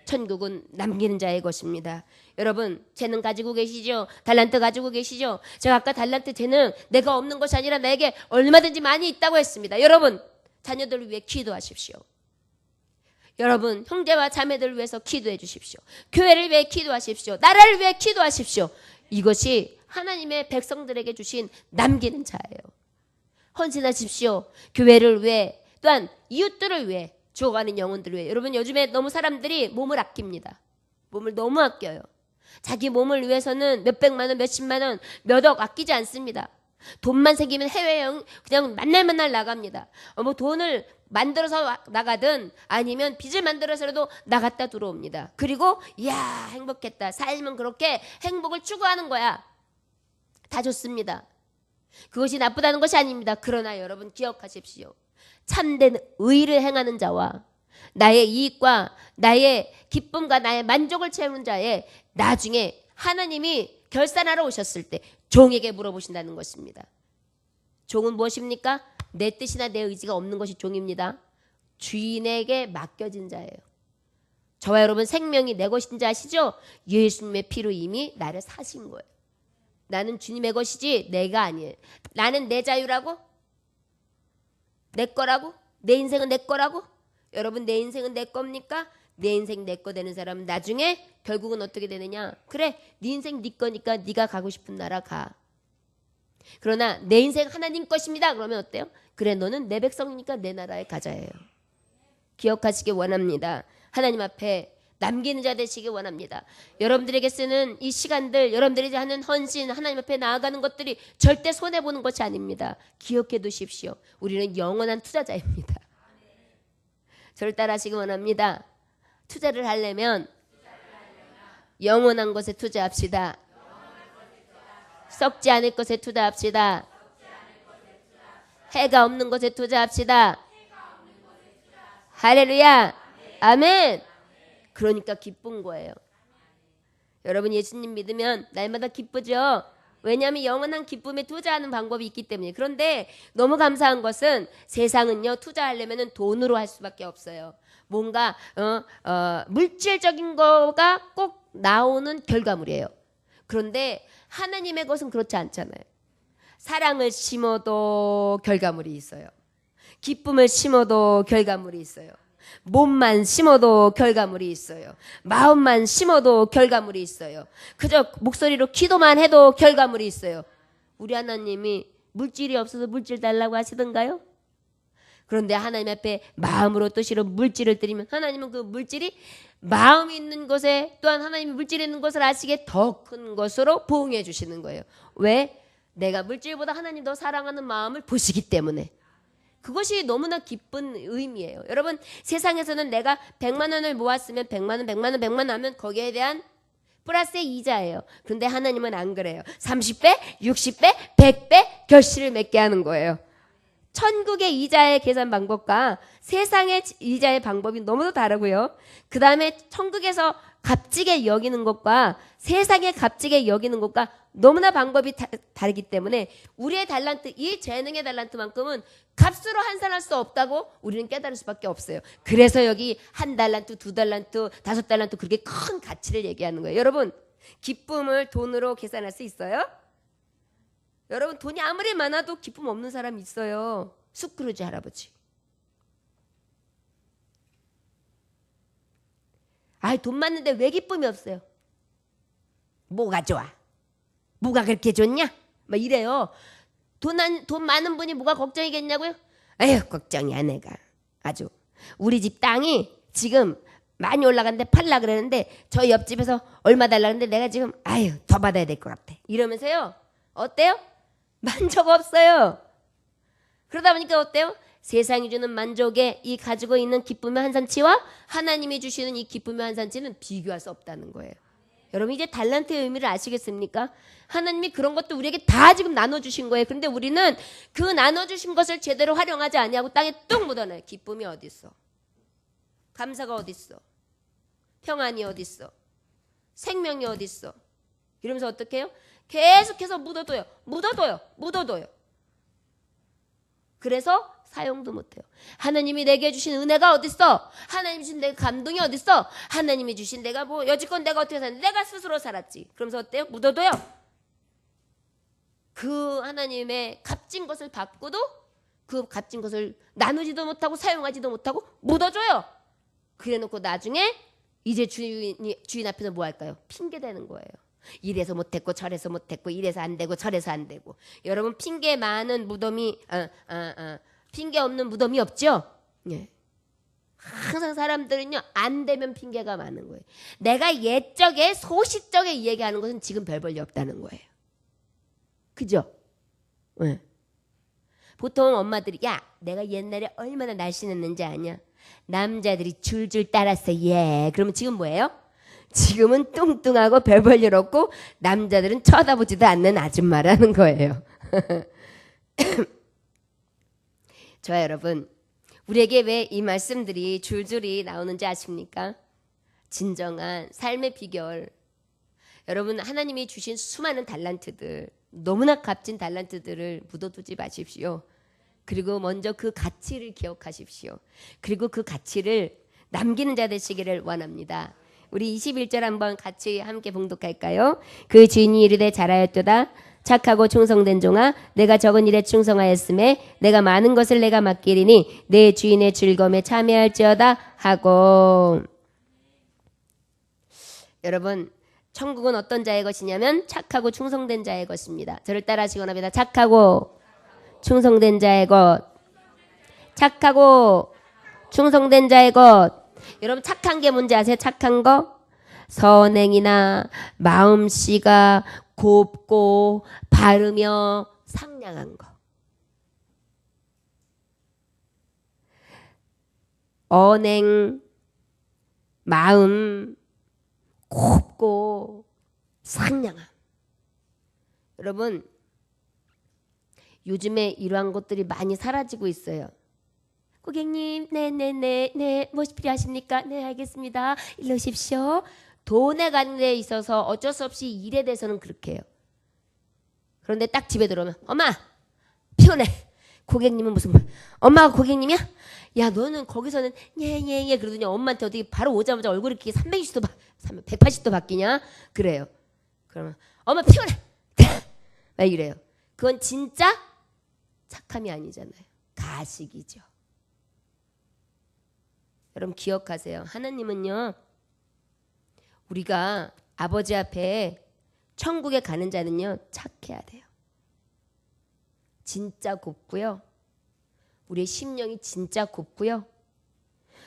천국은 남기는 자의 것입니다. 여러분 재능 가지고 계시죠? 달란트 가지고 계시죠? 제가 아까 달란트 재능 내가 없는 것이 아니라 나에게 얼마든지 많이 있다고 했습니다. 여러분 자녀들을 위해 기도하십시오. 여러분 형제와 자매들을 위해서 기도해 주십시오. 교회를 위해 기도하십시오. 나라를 위해 기도하십시오. 이것이 하나님의 백성들에게 주신 남기는 자예요. 헌신하십시오. 교회를 위해 또한 이웃들을 위해 죽어가는 영혼들을 위해. 여러분 요즘에 너무 사람들이 몸을 아낍니다. 몸을 너무 아껴요. 자기 몸을 위해서는 몇백만 원, 몇십만 원, 몇억 아끼지 않습니다. 돈만 생기면 해외여행 그냥 만날 나갑니다. 뭐 돈을 만들어서 나가든 아니면 빚을 만들어서라도 나갔다 들어옵니다. 그리고 이야 행복했다. 삶은 그렇게 행복을 추구하는 거야. 다 좋습니다. 그것이 나쁘다는 것이 아닙니다. 그러나 여러분 기억하십시오. 참된 의를 행하는 자와 나의 이익과 나의 기쁨과 나의 만족을 채우는 자의 나중에 하나님이 결산하러 오셨을 때 종에게 물어보신다는 것입니다. 종은 무엇입니까? 내 뜻이나 내 의지가 없는 것이 종입니다. 주인에게 맡겨진 자예요. 저와 여러분 생명이 내 것인지 아시죠? 예수님의 피로 이미 나를 사신 거예요. 나는 주님의 것이지 내가 아니에요. 나는 내 자유라고? 내 거라고? 내 인생은 내 거라고? 여러분 내 인생은 내 겁니까? 내 인생 내 거 되는 사람은 나중에 결국은 어떻게 되느냐? 그래 네 인생 네 거니까 네가 가고 싶은 나라 가. 그러나 내 인생 하나님 것입니다. 그러면 어때요? 그래 너는 내 백성이니까 내 나라에 가자예요. 기억하시기 원합니다. 하나님 앞에 남기는 자 되시기 원합니다. 여러분들에게 쓰는 이 시간들, 여러분들이 하는 헌신, 하나님 앞에 나아가는 것들이 절대 손해보는 것이 아닙니다. 기억해 두십시오. 우리는 영원한 투자자입니다. 저를 따라하시기 원합니다. 투자를 하려면 영원한 것에 투자합시다. 썩지 않을 것에 투자합시다. 해가 없는 것에 투자합시다. 할렐루야. 아멘. 그러니까 기쁜 거예요. 여러분 예수님 믿으면 날마다 기쁘죠. 왜냐하면 영원한 기쁨에 투자하는 방법이 있기 때문에. 그런데 너무 감사한 것은 세상은요 투자하려면 돈으로 할 수밖에 없어요. 뭔가 물질적인 거가 꼭 나오는 결과물이에요. 그런데 하나님의 것은 그렇지 않잖아요. 사랑을 심어도 결과물이 있어요. 기쁨을 심어도 결과물이 있어요. 몸만 심어도 결과물이 있어요. 마음만 심어도 결과물이 있어요. 그저 목소리로 기도만 해도 결과물이 있어요. 우리 하나님이 물질이 없어서 물질 달라고 하시던가요? 그런데 하나님 앞에 마음으로 뜻으로 물질을 드리면 하나님은 그 물질이 마음이 있는 것에 또한 하나님이 물질이 있는 것을 아시기에 더 큰 것으로 부응해 주시는 거예요. 왜? 내가 물질보다 하나님 더 사랑하는 마음을 보시기 때문에. 그것이 너무나 기쁜 의미예요. 여러분 세상에서는 내가 100만 원을 모았으면 100만 원, 100만 원, 100만 원 하면 거기에 대한 플러스의 이자예요. 그런데 하나님은 안 그래요. 30배, 60배, 100배 결실을 맺게 하는 거예요. 천국의 이자의 계산 방법과 세상의 이자의 방법이 너무도 다르고요. 그 다음에 천국에서 값지게 여기는 것과 세상에 값지게 여기는 것과 너무나 방법이 다르기 때문에 우리의 달란트, 이 재능의 달란트만큼은 값으로 환산할 수 없다고 우리는 깨달을 수밖에 없어요. 그래서 여기 1달란트, 2달란트, 5달란트 그렇게 큰 가치를 얘기하는 거예요. 여러분 기쁨을 돈으로 계산할 수 있어요? 여러분 돈이 아무리 많아도 기쁨 없는 사람 있어요. 스크루지 할아버지. 아이 돈 많은데 왜 기쁨이 없어요? 뭐가 좋아? 뭐가 그렇게 좋냐? 막 이래요. 돈 많은 분이 뭐가 걱정이겠냐고요? 에휴 걱정이야 내가. 아주 우리 집 땅이 지금 많이 올라갔는데 팔라 그러는데 저 옆집에서 얼마 달라 그러는데 내가 지금 아유 더 받아야 될 것 같아. 이러면서요. 어때요? 만족 없어요. 그러다 보니까 어때요? 세상이 주는 만족에 이 가지고 있는 기쁨의 한산치와 하나님이 주시는 이 기쁨의 한산치는 비교할 수 없다는 거예요. 여러분 이제 달란트의 의미를 아시겠습니까? 하나님이 그런 것도 우리에게 다 지금 나눠주신 거예요. 그런데 우리는 그 나눠주신 것을 제대로 활용하지 아니하고 땅에 뚝 묻어놔요. 기쁨이 어디 있어? 감사가 어디 있어? 평안이 어디 있어? 생명이 어디 있어? 이러면서 어떻게 해요? 계속해서 묻어둬요. 그래서 사용도 못해요. 하나님이 내게 주신 은혜가 어딨어? 하나님이 주신 내 감동이 어딨어? 하나님이 주신 내가 뭐 여지껏 내가 어떻게 살았는데 내가 스스로 살았지. 그러면서 어때요? 묻어둬요. 그 하나님의 값진 것을 받고도 그 값진 것을 나누지도 못하고 사용하지도 못하고 묻어줘요. 그래놓고 나중에 이제 주인 앞에서 뭐 할까요? 핑계대는 거예요. 이래서 못했고 저래서 못했고 이래서 안 되고 저래서 안 되고. 여러분 핑계 많은 무덤이 핑계 없는 무덤이 없죠? 예. 항상 사람들은요 안 되면 핑계가 많은 거예요. 내가 옛적에 소시적에 얘기하는 것은 지금 별 볼일 없다는 거예요. 그죠? 예. 보통 엄마들이 야 내가 옛날에 얼마나 날씬했는지 아냐? 남자들이 줄줄 따랐어. 예. 그러면 지금 뭐예요? 지금은 뚱뚱하고 별 볼일 없고 남자들은 쳐다보지도 않는 아줌마라는 거예요. 저와 여러분, 우리에게 왜 이 말씀들이 줄줄이 나오는지 아십니까? 진정한 삶의 비결. 여러분, 하나님이 주신 수많은 달란트들, 너무나 값진 달란트들을 묻어두지 마십시오. 그리고 먼저 그 가치를 기억하십시오. 그리고 그 가치를 남기는 자 되시기를 원합니다. 우리 21절 한번 같이 함께 봉독할까요? 그 주인이 이르되 잘하였도다. 착하고 충성된 종아, 내가 적은 일에 충성하였음에 내가 많은 것을 내가 맡기리니 내 주인의 즐거움에 참여할지어다 하고. 여러분, 천국은 어떤 자의 것이냐면 착하고 충성된 자의 것입니다. 저를 따라 하시기 원합니다. 착하고 충성된 자의 것. 착하고 충성된 자의 것. 여러분, 착한 게 뭔지 아세요? 착한 거? 선행이나 마음씨가 곱고 바르며 상냥한 거. 언행, 마음, 곱고 상냥함. 여러분, 요즘에 이러한 것들이 많이 사라지고 있어요. 고객님, 네, 무엇이 필요하십니까? 네, 알겠습니다. 일로 오십시오. 돈에 관한 데 있어서 어쩔 수 없이 일에 대해서는 그렇게 해요. 그런데 딱 집에 들어오면 엄마 피곤해. 고객님은 무슨 말? 엄마가 고객님이야? 야, 너는 거기서는 예 그러더니 엄마한테 어떻게 바로 오자마자 얼굴이 이렇게 320도 180도 바뀌냐? 그래요. 그러면 엄마 피곤해. 막 이래요. 그건 진짜 착함이 아니잖아요. 가식이죠. 여러분 기억하세요. 하나님은요, 우리가 아버지 앞에 천국에 가는 자는요 착해야 돼요. 진짜 곱고요. 우리의 심령이 진짜 곱고요.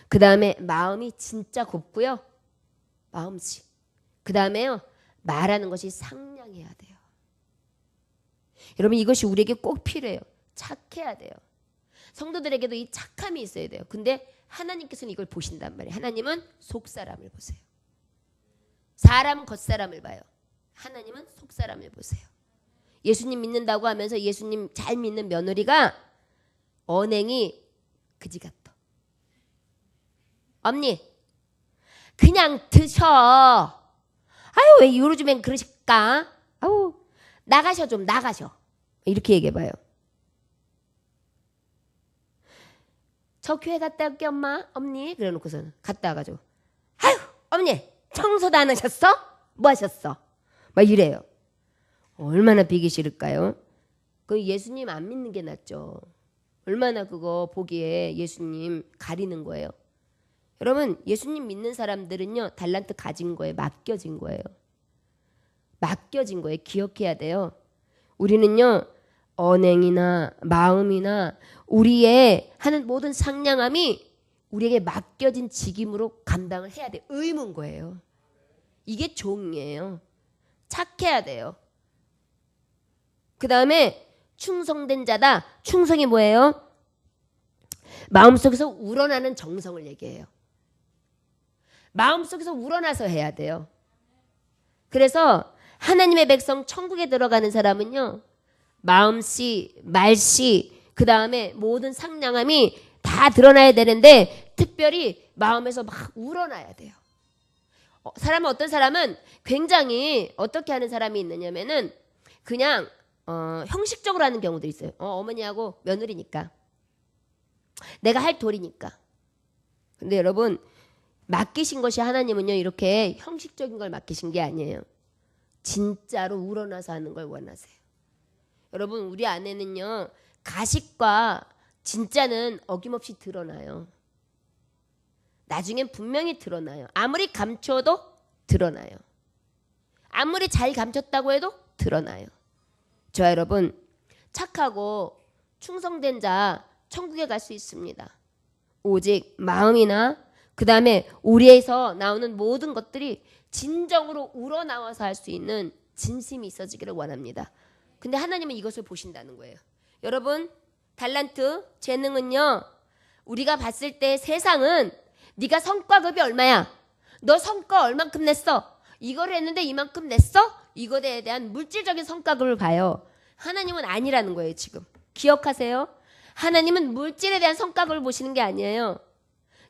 그 다음에 마음이 진짜 곱고요. 마음씨. 그 다음에요, 말하는 것이 상냥해야 돼요. 여러분, 이것이 우리에게 꼭 필요해요. 착해야 돼요. 성도들에게도 이 착함이 있어야 돼요. 근데 하나님께서는 이걸 보신단 말이에요. 하나님은 속사람을 보세요. 사람은 겉사람을 봐요. 하나님은 속사람을 보세요. 예수님 믿는다고 하면서 예수님 잘 믿는 며느리가 언행이 그지 같다. 언니 그냥 드셔. 아유, 왜 요즘엔 그러실까? 아우, 나가셔, 좀 나가셔. 이렇게 얘기해봐요. 저 교회 갔다 올게 엄마. 엄니 그래놓고서는 갔다 와가지고 아유, 엄니 청소도 안 하셨어? 뭐 하셨어? 막 이래요. 얼마나 비기 싫을까요? 그 예수님 안 믿는 게 낫죠. 얼마나 그거 보기에 예수님 가리는 거예요. 여러분, 예수님 믿는 사람들은요 달란트 가진 거예요. 맡겨진 거예요. 맡겨진 거예요. 기억해야 돼요. 우리는요 언행이나 마음이나 우리의 하는 모든 상냥함이 우리에게 맡겨진 직임으로 감당을 해야 돼요. 의무인 거예요. 이게 종이에요. 착해야 돼요. 그 다음에 충성된 자다. 충성이 뭐예요? 마음속에서 우러나는 정성을 얘기해요. 마음속에서 우러나서 해야 돼요. 그래서 하나님의 백성 천국에 들어가는 사람은요 마음씨, 말씨, 그 다음에 모든 상냥함이 다 드러나야 되는데 특별히 마음에서 막 우러나야 돼요. 사람은 어떤 사람은 굉장히 어떻게 하는 사람이 있느냐면은 그냥 형식적으로 하는 경우도 있어요. 어머니하고 며느리니까 내가 할 도리니까. 근데 여러분 맡기신 것이 하나님은요 이렇게 형식적인 걸 맡기신 게 아니에요. 진짜로 우러나서 하는 걸 원하세요. 여러분, 우리 안에는요 가식과 진짜는 어김없이 드러나요. 나중엔 분명히 드러나요. 아무리 감춰도 드러나요. 아무리 잘 감췄다고 해도 드러나요. 저와 여러분, 착하고 충성된 자 천국에 갈 수 있습니다. 오직 마음이나 그 다음에 우리에서 나오는 모든 것들이 진정으로 우러나와서 할 수 있는 진심이 있어지기를 원합니다. 근데 하나님은 이것을 보신다는 거예요. 여러분, 달란트, 재능은요 우리가 봤을 때 세상은 네가 성과급이 얼마야? 너 성과 얼만큼 냈어? 이걸 했는데 이만큼 냈어? 이거에 대한 물질적인 성과급을 봐요. 하나님은 아니라는 거예요. 지금 기억하세요. 하나님은 물질에 대한 성격을 보시는 게 아니에요.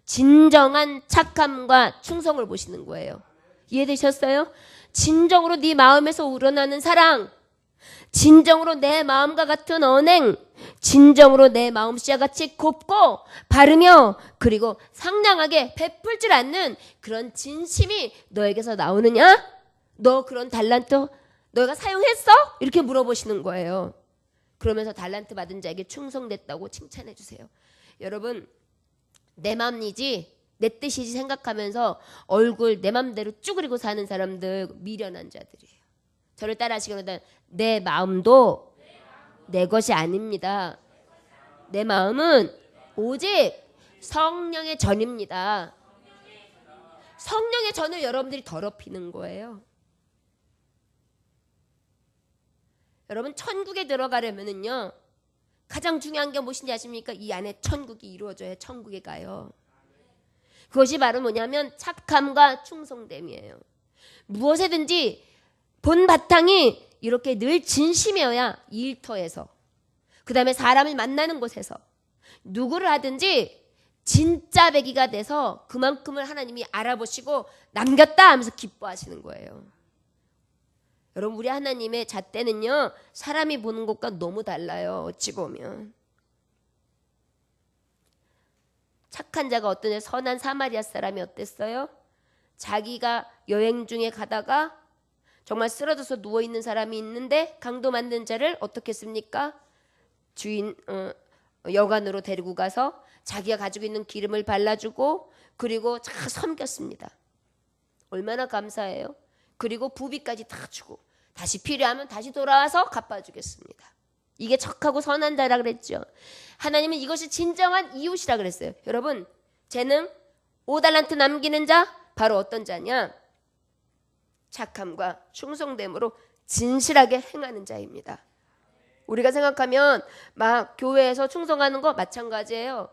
진정한 착함과 충성을 보시는 거예요. 이해되셨어요? 진정으로 네 마음에서 우러나는 사랑, 진정으로 내 마음과 같은 언행, 진정으로 내 마음씨와 같이 곱고 바르며 그리고 상냥하게 베풀 줄 아는 그런 진심이 너에게서 나오느냐? 너 그런 달란트 너가 사용했어? 이렇게 물어보시는 거예요. 그러면서 달란트 받은 자에게 충성됐다고 칭찬해 주세요. 여러분, 내 맘이지 내 뜻이지 생각하면서 얼굴 내 맘대로 쭈그리고 사는 사람들 미련한 자들이에요. 저를 따라 하시기 바랍니다. 내 마음도 내 것이 아닙니다. 내 마음은 오직 성령의 전입니다. 성령의 전을 여러분들이 더럽히는 거예요. 여러분, 천국에 들어가려면은요, 가장 중요한 게 무엇인지 아십니까? 이 안에 천국이 이루어져야 천국에 가요. 그것이 바로 뭐냐면 착함과 충성됨이에요. 무엇에든지 본 바탕이 이렇게 늘 진심이어야 일터에서, 그 다음에 사람을 만나는 곳에서 누구를 하든지 진짜 배기가 돼서 그만큼을 하나님이 알아보시고 남겼다 하면서 기뻐하시는 거예요. 여러분, 우리 하나님의 잣대는요, 사람이 보는 것과 너무 달라요. 어찌 보면 착한 자가 어떠냐? 선한 사마리아 사람이 어땠어요? 자기가 여행 중에 가다가 정말 쓰러져서 누워있는 사람이 있는데 강도 만든 자를 어떻게 했습니까? 주인 여관으로 데리고 가서 자기가 가지고 있는 기름을 발라주고 그리고 잘 섬겼습니다. 얼마나 감사해요. 그리고 부비까지 다 주고 다시 필요하면 다시 돌아와서 갚아주겠습니다. 이게 착하고 선한 자라 그랬죠. 하나님은 이것이 진정한 이웃이라 그랬어요. 여러분, 재능 5달란트 남기는 자 바로 어떤 자냐? 착함과 충성됨으로 진실하게 행하는 자입니다. 우리가 생각하면 막 교회에서 충성하는 거 마찬가지예요.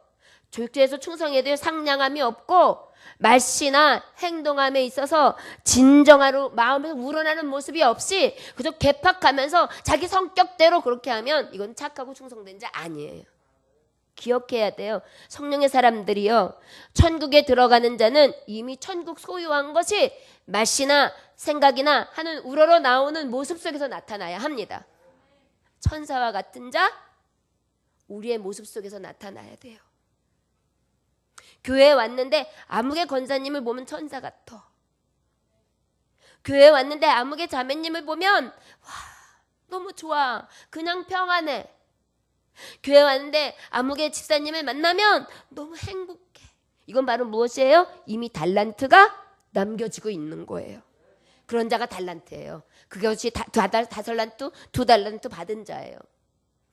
교회에서 충성해도 상냥함이 없고 말씨나 행동함에 있어서 진정하로 마음에서 우러나는 모습이 없이 그저 개팍하면서 자기 성격대로 그렇게 하면 이건 착하고 충성된 자 아니에요. 기억해야 돼요. 성령의 사람들이요, 천국에 들어가는 자는 이미 천국 소유한 것이 말씨나 생각이나 하는 우러러 나오는 모습 속에서 나타나야 합니다. 천사와 같은 자, 우리의 모습 속에서 나타나야 돼요. 교회에 왔는데 아무개 권사님을 보면 천사 같아. 교회에 왔는데 아무개 자매님을 보면 와, 너무 좋아. 그냥 평안해. 교회 왔는데 아무개 집사님을 만나면 너무 행복해. 이건 바로 무엇이에요? 이미 달란트가 남겨지고 있는 거예요. 그런 자가 달란트예요. 그것이 다달란트, 2달란트 받은 자예요.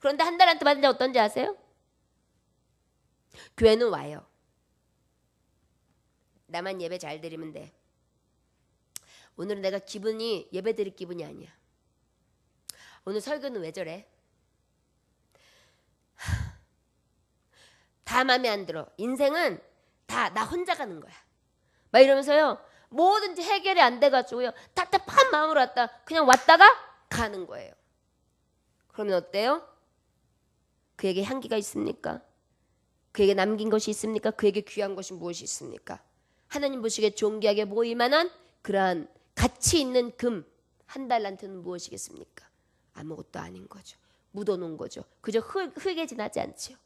그런데 1달란트 받은 자 어떤지 아세요? 교회는 와요. 나만 예배 잘 드리면 돼. 오늘은 내가 기분이 예배 드릴 기분이 아니야. 오늘 설교는 왜 저래? 다 마음에 안 들어. 인생은 다 나 혼자 가는 거야. 막 이러면서요, 뭐든지 해결이 안 돼가지고요, 답답한 마음으로 그냥 왔다가 가는 거예요. 그러면 어때요? 그에게 향기가 있습니까? 그에게 남긴 것이 있습니까? 그에게 귀한 것이 무엇이 있습니까? 하나님 보시기에 존귀하게 보일 만한 그러한 가치 있는 금 1달란트는 무엇이겠습니까? 아무것도 아닌 거죠. 묻어놓은 거죠. 그저 흙에 지나지 않지요.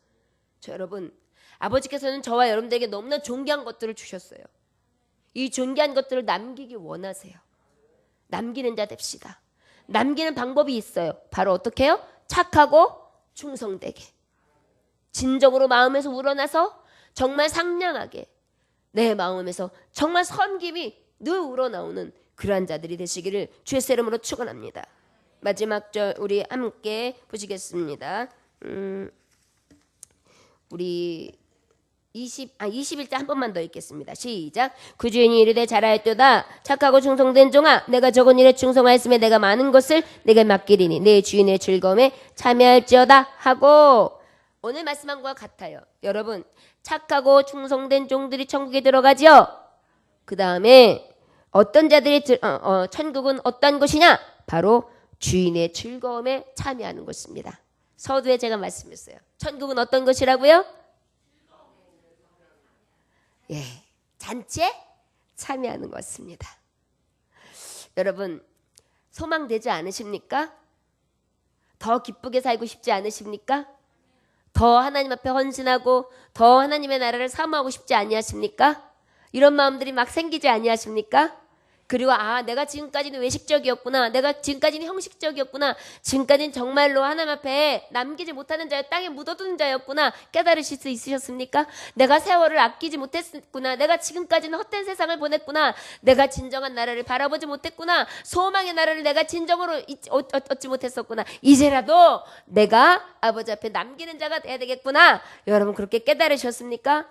여러분, 아버지께서는 저와 여러분들에게 너무나 존귀한 것들을 주셨어요. 이 존귀한 것들을 남기기 원하세요. 남기는 자 됩시다. 남기는 방법이 있어요. 바로 어떻게 해요? 착하고 충성되게, 진정으로 마음에서 우러나서 정말 상냥하게 내 마음에서 정말 섬김이 늘 우러나오는 그러한 자들이 되시기를 주의 이름으로 축원합니다. 마지막 절 우리 함께 보시겠습니다. 우리 21절 한 번만 더 읽겠습니다. 시작. 그 주인이 이르되 잘하였도다. 착하고 충성된 종아, 내가 적은 일에 충성하였으면 내가 많은 것을 내게 맡기리니 내 주인의 즐거움에 참여할지어다 하고, 오늘 말씀한 것과 같아요. 여러분, 착하고 충성된 종들이 천국에 들어가지요. 그 다음에 어떤 자들이 천국은 어떤 것이냐? 바로 주인의 즐거움에 참여하는 것입니다. 서두에 제가 말씀했어요. 천국은 어떤 것이라고요? 예, 잔치에 참여하는 것입니다. 여러분 소망되지 않으십니까? 더 기쁘게 살고 싶지 않으십니까? 더 하나님 앞에 헌신하고 더 하나님의 나라를 사모하고 싶지 아니하십니까? 이런 마음들이 막 생기지 아니하십니까? 그리고 내가 지금까지는 외식적이었구나. 내가 지금까지는 형식적이었구나. 지금까지는 정말로 하나님 앞에 남기지 못하는 자여 땅에 묻어두는 자였구나. 깨달으실 수 있으셨습니까? 내가 세월을 아끼지 못했구나. 내가 지금까지는 헛된 세상을 보냈구나. 내가 진정한 나라를 바라보지 못했구나. 소망의 나라를 내가 진정으로 얻지 못했었구나. 이제라도 내가 아버지 앞에 남기는 자가 돼야 되겠구나. 여러분 그렇게 깨달으셨습니까?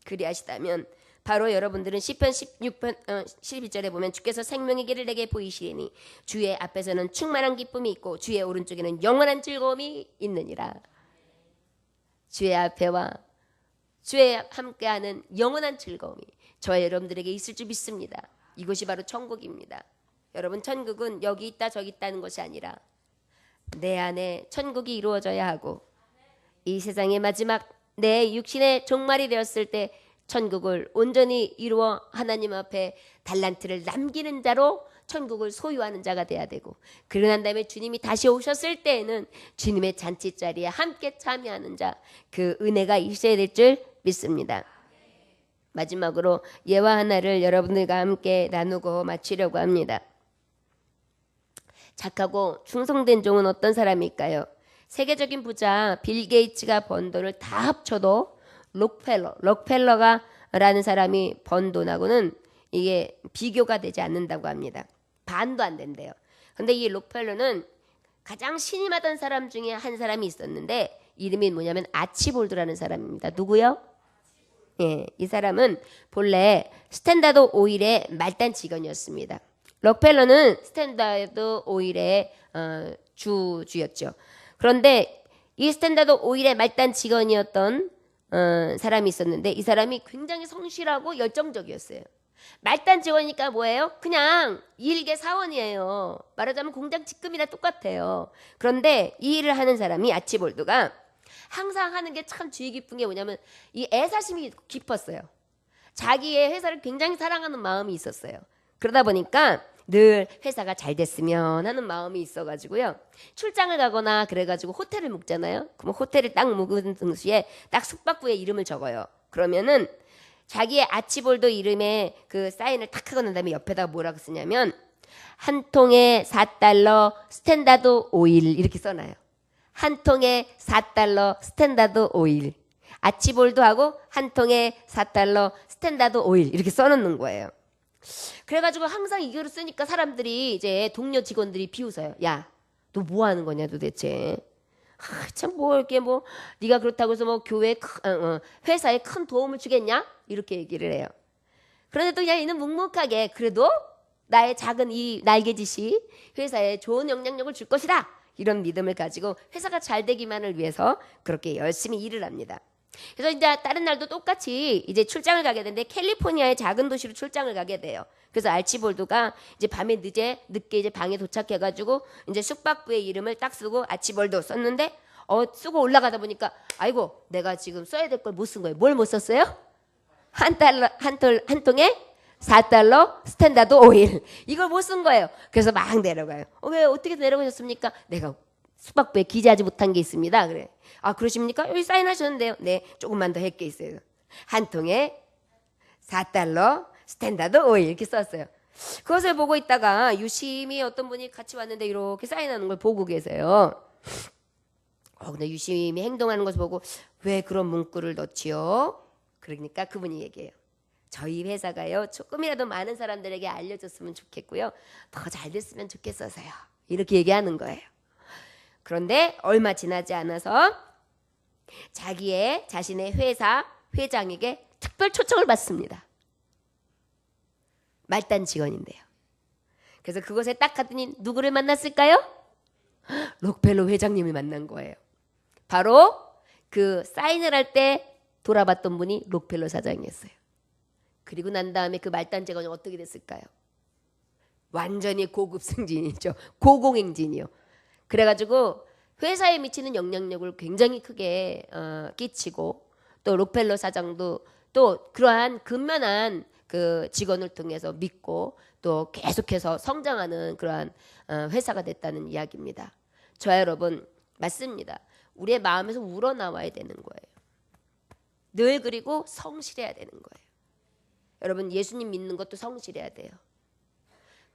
그리하시다면 바로 여러분들은 시편 16편 12절에 보면 주께서 생명의 길을 내게 보이시리니 주의 앞에서는 충만한 기쁨이 있고 주의 오른쪽에는 영원한 즐거움이 있느니라. 주의 앞에와 주의 함께하는 영원한 즐거움이 저와 여러분들에게 있을 줄 믿습니다. 이곳이 바로 천국입니다. 여러분 천국은 여기 있다 저기 있다는 것이 아니라 내 안에 천국이 이루어져야 하고 이 세상의 마지막 내 육신의 종말이 되었을 때 천국을 온전히 이루어 하나님 앞에 달란트를 남기는 자로 천국을 소유하는 자가 돼야 되고 그러고 난 다음에 주님이 다시 오셨을 때에는 주님의 잔치자리에 함께 참여하는 자 그 은혜가 있어야 될 줄 믿습니다. 마지막으로 예화 하나를 여러분들과 함께 나누고 마치려고 합니다. 착하고 충성된 종은 어떤 사람일까요? 세계적인 부자 빌 게이츠가 번 돈을 다 합쳐도 록펠러가 라는 사람이 번 돈하고는 이게 비교가 되지 않는다고 합니다. 반도 안 된대요. 근데 이 록펠러는 가장 신임하던 사람 중에 한 사람이 있었는데 이름이 뭐냐면 아치볼드라는 사람입니다. 누구요? 예, 이 사람은 본래 스탠다드 오일의 말단 직원이었습니다. 록펠러는 스탠다드 오일의 주였죠. 그런데 이 스탠다드 오일의 말단 직원이었던 사람이 있었는데 이 사람이 굉장히 성실하고 열정적이었어요. 말단 직원이니까 뭐예요? 그냥 일개 사원이에요. 말하자면 공장 직급이랑 똑같아요. 그런데 이 일을 하는 사람이 아치볼드가 항상 하는 게 참 주의 깊은 게 뭐냐면 이 애사심이 깊었어요. 자기의 회사를 굉장히 사랑하는 마음이 있었어요. 그러다 보니까 늘 회사가 잘 됐으면 하는 마음이 있어가지고요. 출장을 가거나 그래가지고 호텔을 묵잖아요. 그럼 호텔을 딱 묵은 동시에 딱 숙박부에 이름을 적어요. 그러면은 자기의 아치볼드 이름에 그 사인을 탁 하고 난 다음에 옆에다가 뭐라고 쓰냐면 한 통에 4달러 스탠다드 오일 이렇게 써놔요. 한 통에 4달러 스탠다드 오일. 아치볼드하고 한 통에 4달러 스탠다드 오일 이렇게 써놓는 거예요. 그래가지고 항상 이거를 쓰니까 사람들이 이제 동료 직원들이 비웃어요. 야, 너 뭐 하는 거냐 도대체. 참 뭐 이렇게 뭐 네가 그렇다고 해서 뭐 교회 회사에 큰 도움을 주겠냐? 이렇게 얘기를 해요. 그런데 또 그냥 얘는 묵묵하게 그래도 나의 작은 이 날개짓이 회사에 좋은 영향력을 줄 것이다. 이런 믿음을 가지고 회사가 잘 되기만을 위해서 그렇게 열심히 일을 합니다. 그래서 이제 다른 날도 똑같이 이제 출장을 가게 되는데 캘리포니아의 작은 도시로 출장을 가게 돼요. 그래서 아치볼드가 이제 밤에 늦게 이제 방에 도착해가지고 이제 숙박부의 이름을 딱 쓰고 아치볼드 썼는데 쓰고 올라가다 보니까 아이고 내가 지금 써야 될 걸 못 쓴 거예요. 뭘 못 썼어요? 한 통에 4달러 스탠다드 오일 이걸 못 쓴 거예요. 그래서 막 내려가요. 왜 어떻게 내려가셨습니까? 내가 숙박부에 기재하지 못한 게 있습니다. 그래. 그러십니까? 여기 사인하셨는데요. 네, 조금만 더 할 게 있어요. 한 통에 4달러 스탠다드 오일 이렇게 썼어요. 그것을 보고 있다가 유심히 어떤 분이 같이 왔는데 이렇게 사인하는 걸 보고 계세요. 근데 유심히 행동하는 것을 보고 왜 그런 문구를 넣지요? 그러니까 그분이 얘기해요. 저희 회사가요 조금이라도 많은 사람들에게 알려졌으면 좋겠고요. 더 잘 됐으면 좋겠어서요. 이렇게 얘기하는 거예요. 그런데 얼마 지나지 않아서 자신의 회사 회장에게 특별 초청을 받습니다. 말단 직원인데요. 그래서 그곳에 딱 갔더니 누구를 만났을까요? 록펠러 회장님을 만난 거예요. 바로 그 사인을 할 때 돌아봤던 분이 록펠러 사장이었어요. 그리고 난 다음에 그 말단 직원이 어떻게 됐을까요? 완전히 고급 승진이죠. 고공행진이요. 그래가지고 회사에 미치는 영향력을 굉장히 크게 끼치고, 또 록펠러 사장도 또 그러한 근면한 그 직원을 통해서 믿고 또 계속해서 성장하는 그러한 회사가 됐다는 이야기입니다. 저와 여러분, 맞습니다. 우리의 마음에서 우러나와야 되는 거예요. 늘 그리고 성실해야 되는 거예요. 여러분, 예수님 믿는 것도 성실해야 돼요.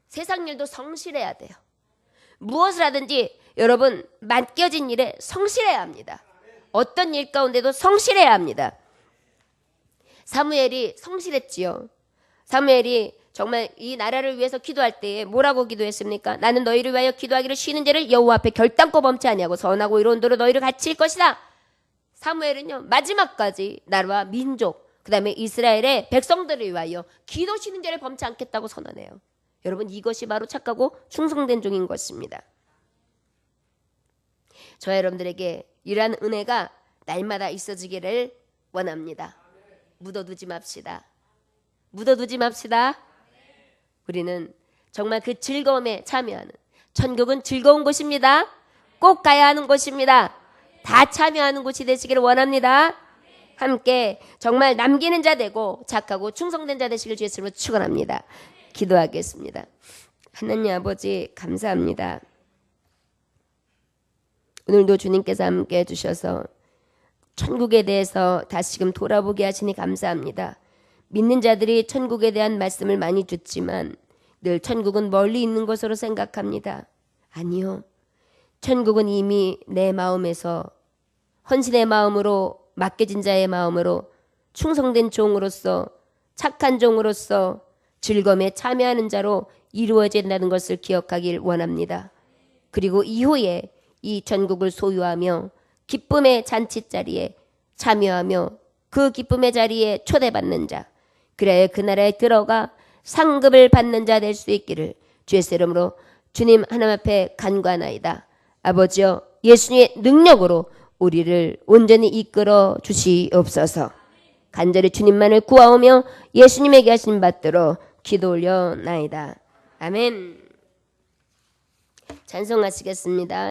세상 일도 성실해야 돼요. 무엇을 하든지 여러분, 맡겨진 일에 성실해야 합니다. 어떤 일 가운데도 성실해야 합니다. 사무엘이 성실했지요. 사무엘이 정말 이 나라를 위해서 기도할 때에 뭐라고 기도했습니까? 나는 너희를 위하여 기도하기를 쉬는 죄를 여호와 앞에 결단코 범치 아니하고 선하고 이로운 도로 너희를 갖칠 것이다. 사무엘은요, 마지막까지 나라와 민족, 그 다음에 이스라엘의 백성들을 위하여 기도 쉬는 죄를 범치 않겠다고 선언해요. 여러분, 이것이 바로 착하고 충성된 종인 것입니다. 저와 여러분들에게 이러한 은혜가 날마다 있어지기를 원합니다. 묻어두지 맙시다. 묻어두지 맙시다. 우리는 정말 그 즐거움에 참여하는, 천국은 즐거운 곳입니다. 꼭 가야 하는 곳입니다. 다 참여하는 곳이 되시기를 원합니다. 함께 정말 남기는 자 되고 착하고 충성된 자 되시길 주의 이름으로 축원합니다. 기도하겠습니다. 하나님 아버지, 감사합니다. 오늘도 주님께서 함께 해주셔서 천국에 대해서 다시금 돌아보게 하시니 감사합니다. 믿는 자들이 천국에 대한 말씀을 많이 듣지만 늘 천국은 멀리 있는 것으로 생각합니다. 아니요. 천국은 이미 내 마음에서 헌신의 마음으로, 맡겨진 자의 마음으로, 충성된 종으로서, 착한 종으로서 즐거움에 참여하는 자로 이루어진다는 것을 기억하길 원합니다. 그리고 이후에 이 천국을 소유하며 기쁨의 잔치자리에 참여하며 그 기쁨의 자리에 초대받는 자, 그래야 그 나라에 들어가 상급을 받는 자 될 수 있기를 주의 이름으로 주님 하나님 앞에 간구하나이다. 아버지여, 예수님의 능력으로 우리를 온전히 이끌어 주시옵소서. 간절히 주님만을 구하오며 예수님에게 하신 받들어 기도 올려나이다. 아멘. 찬송하시겠습니다.